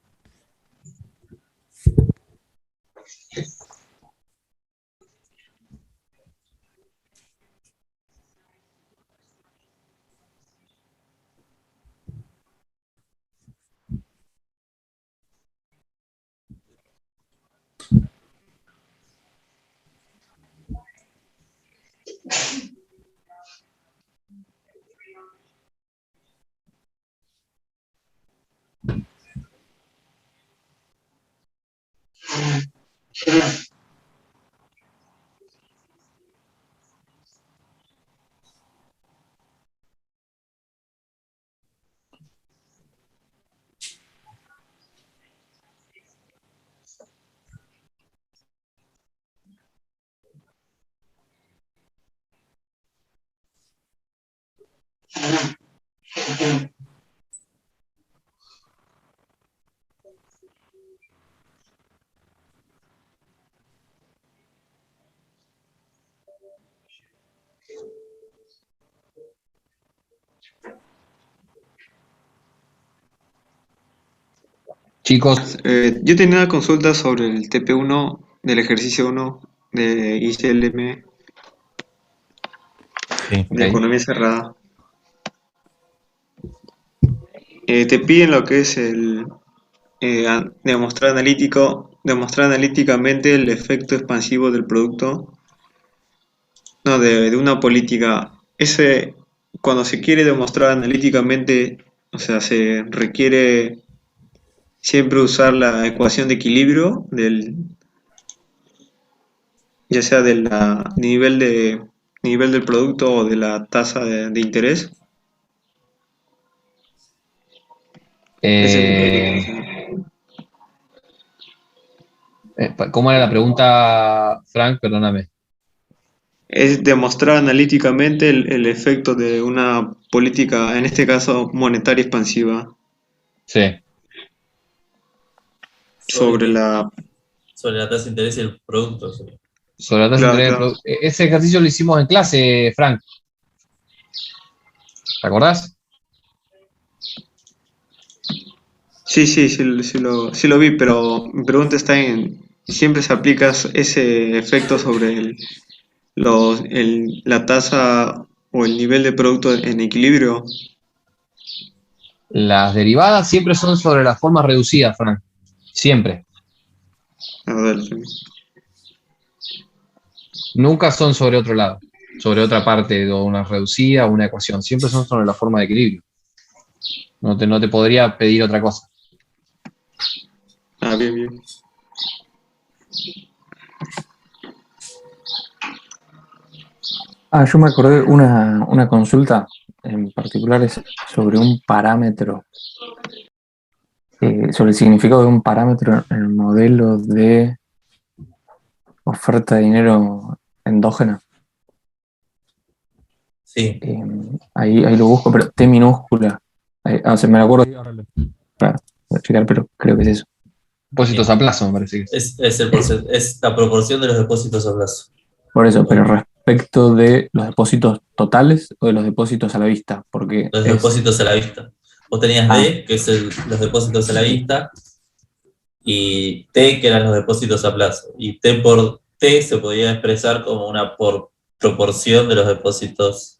Chicos, Yo tenía una consulta sobre el TP1 del ejercicio 1 de ICLM Sí. de economía cerrada. Te piden lo que es demostrar analíticamente el efecto expansivo del producto, de una política. Cuando se quiere demostrar analíticamente, O sea, se requiere siempre usar la ecuación de equilibrio ya sea del nivel del producto o de la tasa de interés. Eh, ¿Cómo era la pregunta, Frank? Perdóname. Es demostrar analíticamente el efecto de una política, en este caso monetaria expansiva, Sí. sobre la... Sobre la tasa de interés y el producto. Sí. Sobre la tasa de Claro, interés del claro. producto. Ese ejercicio lo hicimos en clase, Frank. ¿Te acordás? Sí, sí lo vi, pero mi pregunta está en, ¿siempre se aplica ese efecto sobre la tasa o el nivel de producto en equilibrio? Las derivadas siempre son sobre la forma reducida, Frank. Siempre. A ver, Nunca son sobre otro lado, sobre otra parte de una reducida o una ecuación. Siempre son sobre la forma de equilibrio. No te podría pedir otra cosa. bien, bien. Yo me acordé una consulta en particular es sobre un parámetro, sobre el significado de un parámetro en el modelo de oferta de dinero endógena. Sí. Ahí lo busco, pero T minúscula. O sea, me lo acuerdo para checar, pero creo que es eso. Depósitos a plazo, me parece que es. Es la proporción de los depósitos a plazo. Por eso, pero respecto de los depósitos totales o de los depósitos a la vista, porque Los depósitos a la vista. Vos tenías D, que es los depósitos a la vista, y T, que eran los depósitos a plazo. Y T por T se podía expresar como una proporción de los depósitos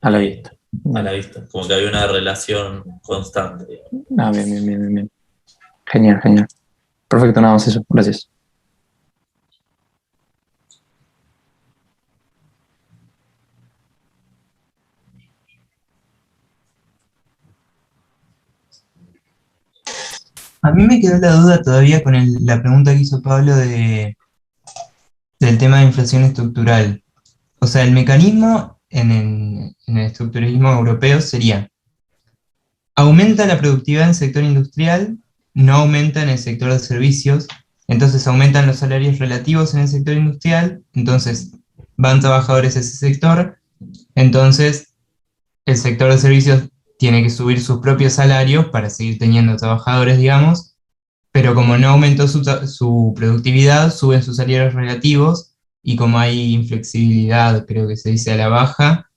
a la vista. A la vista, como que había una relación constante. Bien. Genial. Perfecto, nada más eso. Gracias. A mí me quedó la duda todavía con la pregunta que hizo Pablo del tema de inflación estructural. O sea, el mecanismo en el estructuralismo europeo sería, aumenta la productividad en el sector industrial, no aumenta en el sector de servicios, entonces aumentan los salarios relativos en el sector industrial, entonces van trabajadores a ese sector, entonces el sector de servicios tiene que subir sus propios salarios para seguir teniendo trabajadores, digamos, pero como no aumentó su productividad, suben sus salarios relativos, y como hay inflexibilidad, creo que se dice a la baja,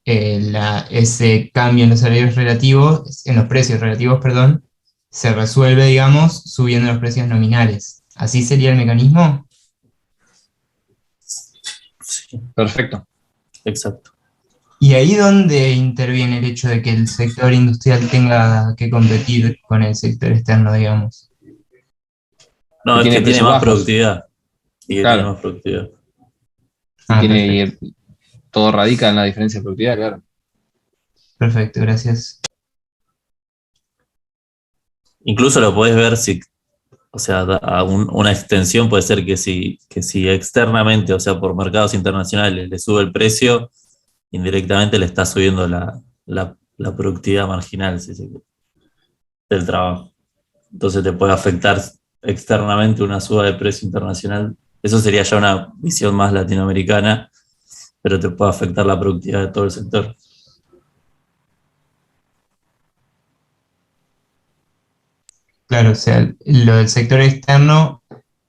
ese cambio en los salarios relativos, en los precios relativos, perdón, se resuelve, digamos, subiendo los precios nominales. ¿Así sería el mecanismo? Sí. Perfecto. Exacto. ¿Y ahí dónde interviene el hecho de que el sector industrial tenga que competir con el sector externo, digamos? No, es que tiene más productividad. Y que tiene más productividad. Todo radica en la diferencia de productividad, claro. Perfecto, gracias. Incluso lo podés ver o sea, una extensión puede ser que si externamente, o sea, por mercados internacionales le sube el precio, indirectamente le está subiendo la productividad marginal del trabajo. Entonces te puede afectar externamente una suba de precio internacional. Eso sería ya una visión más latinoamericana, pero te puede afectar la productividad de todo el sector. Claro, o sea, lo del sector externo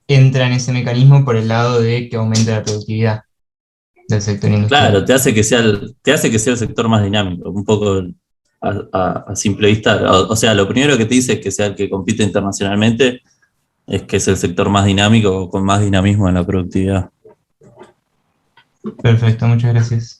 entra en ese mecanismo por el lado de que aumente la productividad del sector industrial. Claro, te hace que sea el sector más dinámico, un poco a simple vista. O sea, lo primero que te dice es que sea el que compite internacionalmente, es que es el sector más dinámico, con más dinamismo en la productividad. Perfecto, muchas gracias.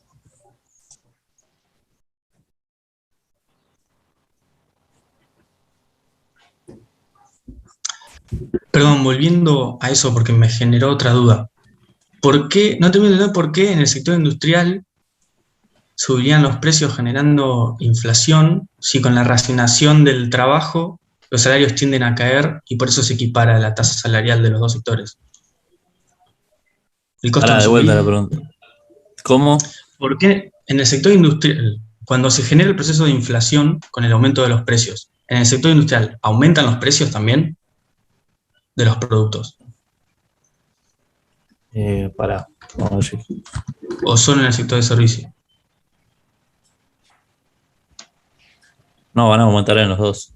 Perdón, volviendo a eso porque me generó otra duda. ¿Por qué, no termino de entender por qué en el sector industrial subirían los precios generando inflación si con la reasignación del trabajo los salarios tienden a caer y por eso se equipara la tasa salarial de los dos sectores. El costo Ahora no de vuelta la subiría. pregunta. ¿Cómo? ¿Por qué en el sector industrial, cuando se genera el proceso de inflación con el aumento de los precios, en el sector industrial aumentan los precios también de los productos? Pará. Vamos a ver. ¿O solo en el sector de servicio? No, van a aumentar en los dos.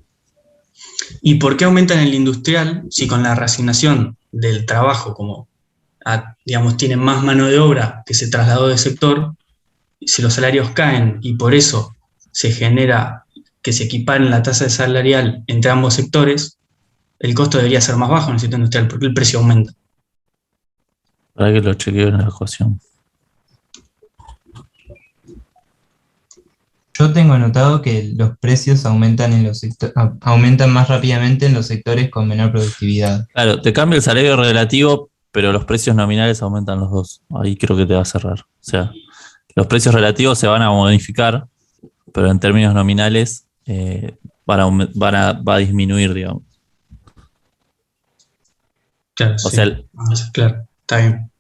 ¿Y por qué aumentan en el industrial si con la reasignación del trabajo, como digamos, tienen más mano de obra que se trasladó del sector, si los salarios caen y por eso se genera que se equiparen la tasa salarial entre ambos sectores, el costo debería ser más bajo en el sector industrial porque el precio aumenta? Para que lo chequeo en la ecuación. Yo tengo anotado que los precios aumentan aumentan más rápidamente en los sectores con menor productividad. Claro, te cambia el salario relativo, pero los precios nominales aumentan los dos. Ahí creo que te va a cerrar. O sea, los precios relativos se van a modificar, pero en términos nominales va a disminuir, digamos. Claro, O sí. sea, Claro, está bien.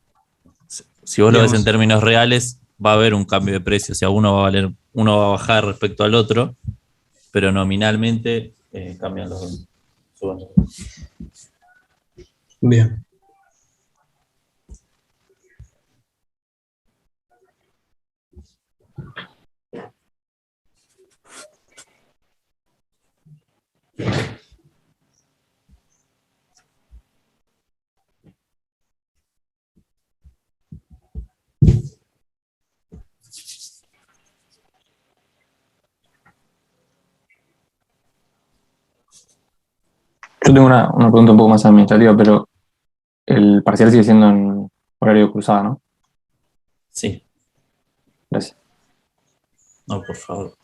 si vos lo ves en Digamos, términos reales, va a haber un cambio de precio. O sea, uno va a bajar respecto al otro, pero nominalmente cambian los dos. Suben los dos. bien. Yo tengo una pregunta un poco más administrativa, pero el parcial sigue siendo en horario cruzado, ¿no? Sí, Gracias. no, por favor.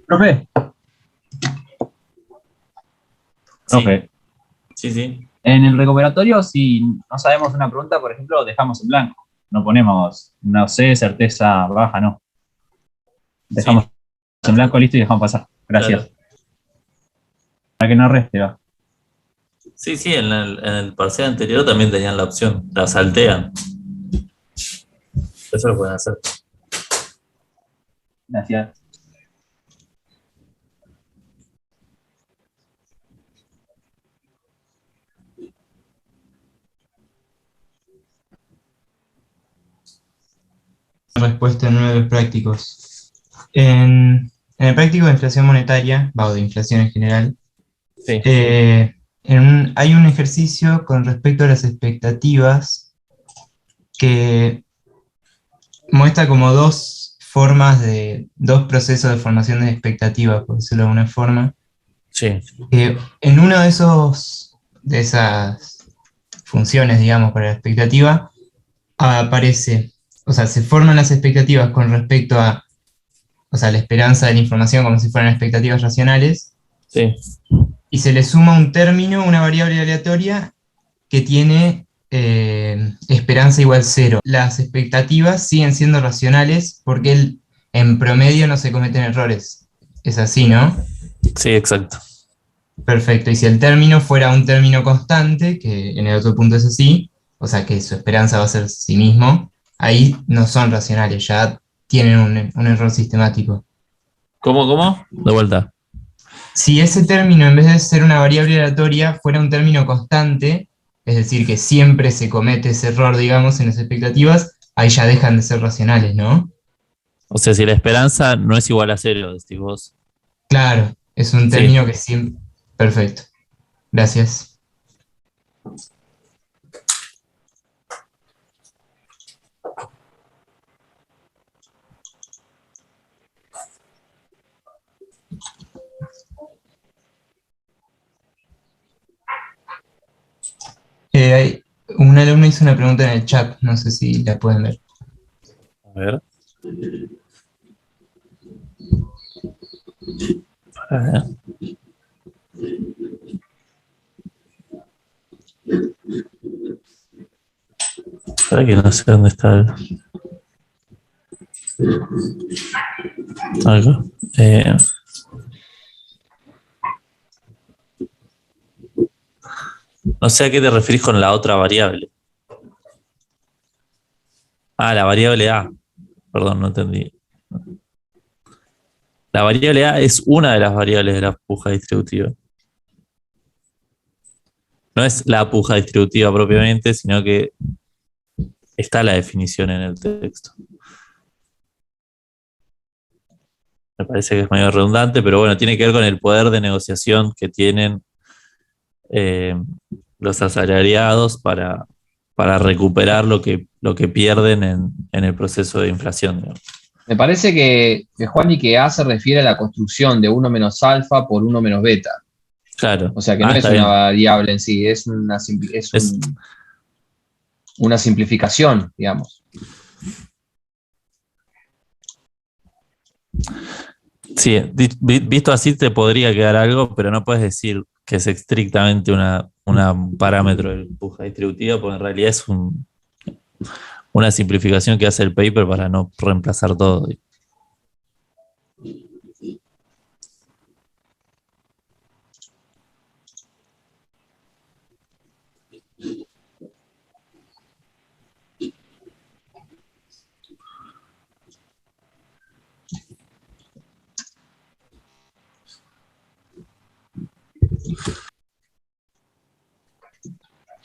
Profe, profe, Sí. en el recuperatorio, si no sabemos una pregunta, por ejemplo, dejamos en blanco. No ponemos, no sé, certeza baja, no. Dejamos en blanco, listo, y dejamos pasar. Gracias. Claro. Para que no reste, va. Sí, en el parcial anterior también tenían la opción, la saltean. Eso lo pueden hacer. Gracias. Respuesta en uno de los prácticos. En el práctico de inflación monetaria, o de inflación en general, Sí. hay un ejercicio con respecto a las expectativas que muestra como dos procesos de formación de expectativas, por decirlo de alguna forma. Sí. En uno de esas funciones, digamos, para la expectativa, aparece, o sea, se forman las expectativas con respecto a, o sea, la esperanza de la información como si fueran expectativas racionales, Sí. y se le suma un término, una variable aleatoria que tiene esperanza igual 0. Las expectativas siguen siendo racionales porque en promedio no se cometen errores. Es así, ¿no? Sí, exacto. Perfecto. Y si el término fuera un término constante, que en el otro punto es así, o sea que su esperanza va a ser sí mismo, ahí no son racionales, ya tienen un error sistemático. ¿Cómo? De vuelta. Si ese término, en vez de ser una variable aleatoria, fuera un término constante, es decir, que siempre se comete ese error, digamos, en las expectativas, ahí ya dejan de ser racionales, ¿no? O sea, si la esperanza no es igual a 0, decís vos. Claro, es un Sí. término que siempre... Perfecto. Gracias. Un alumno hizo una pregunta en el chat, no sé si la pueden ver. A ver. A ver. Para que no sé dónde está algo. No sé a qué te referís con la otra variable. Ah, la variable A. Perdón, no entendí. La variable A es una de las variables de la puja distributiva. No es la puja distributiva propiamente, sino que está la definición en el texto. Me parece que es medio redundante, pero bueno, tiene que ver con el poder de negociación que tienen los asalariados para recuperar lo que pierden en el proceso de inflación, digamos. Me parece que Juan y que A se refiere a la construcción de 1 menos alfa por 1 menos beta. Claro. O sea que no es una variable en sí, es una simplificación, digamos. Sí, visto así te podría quedar algo, pero no puedes decir que es estrictamente un parámetro de puja distributiva, porque en realidad es una simplificación que hace el paper para no reemplazar todo.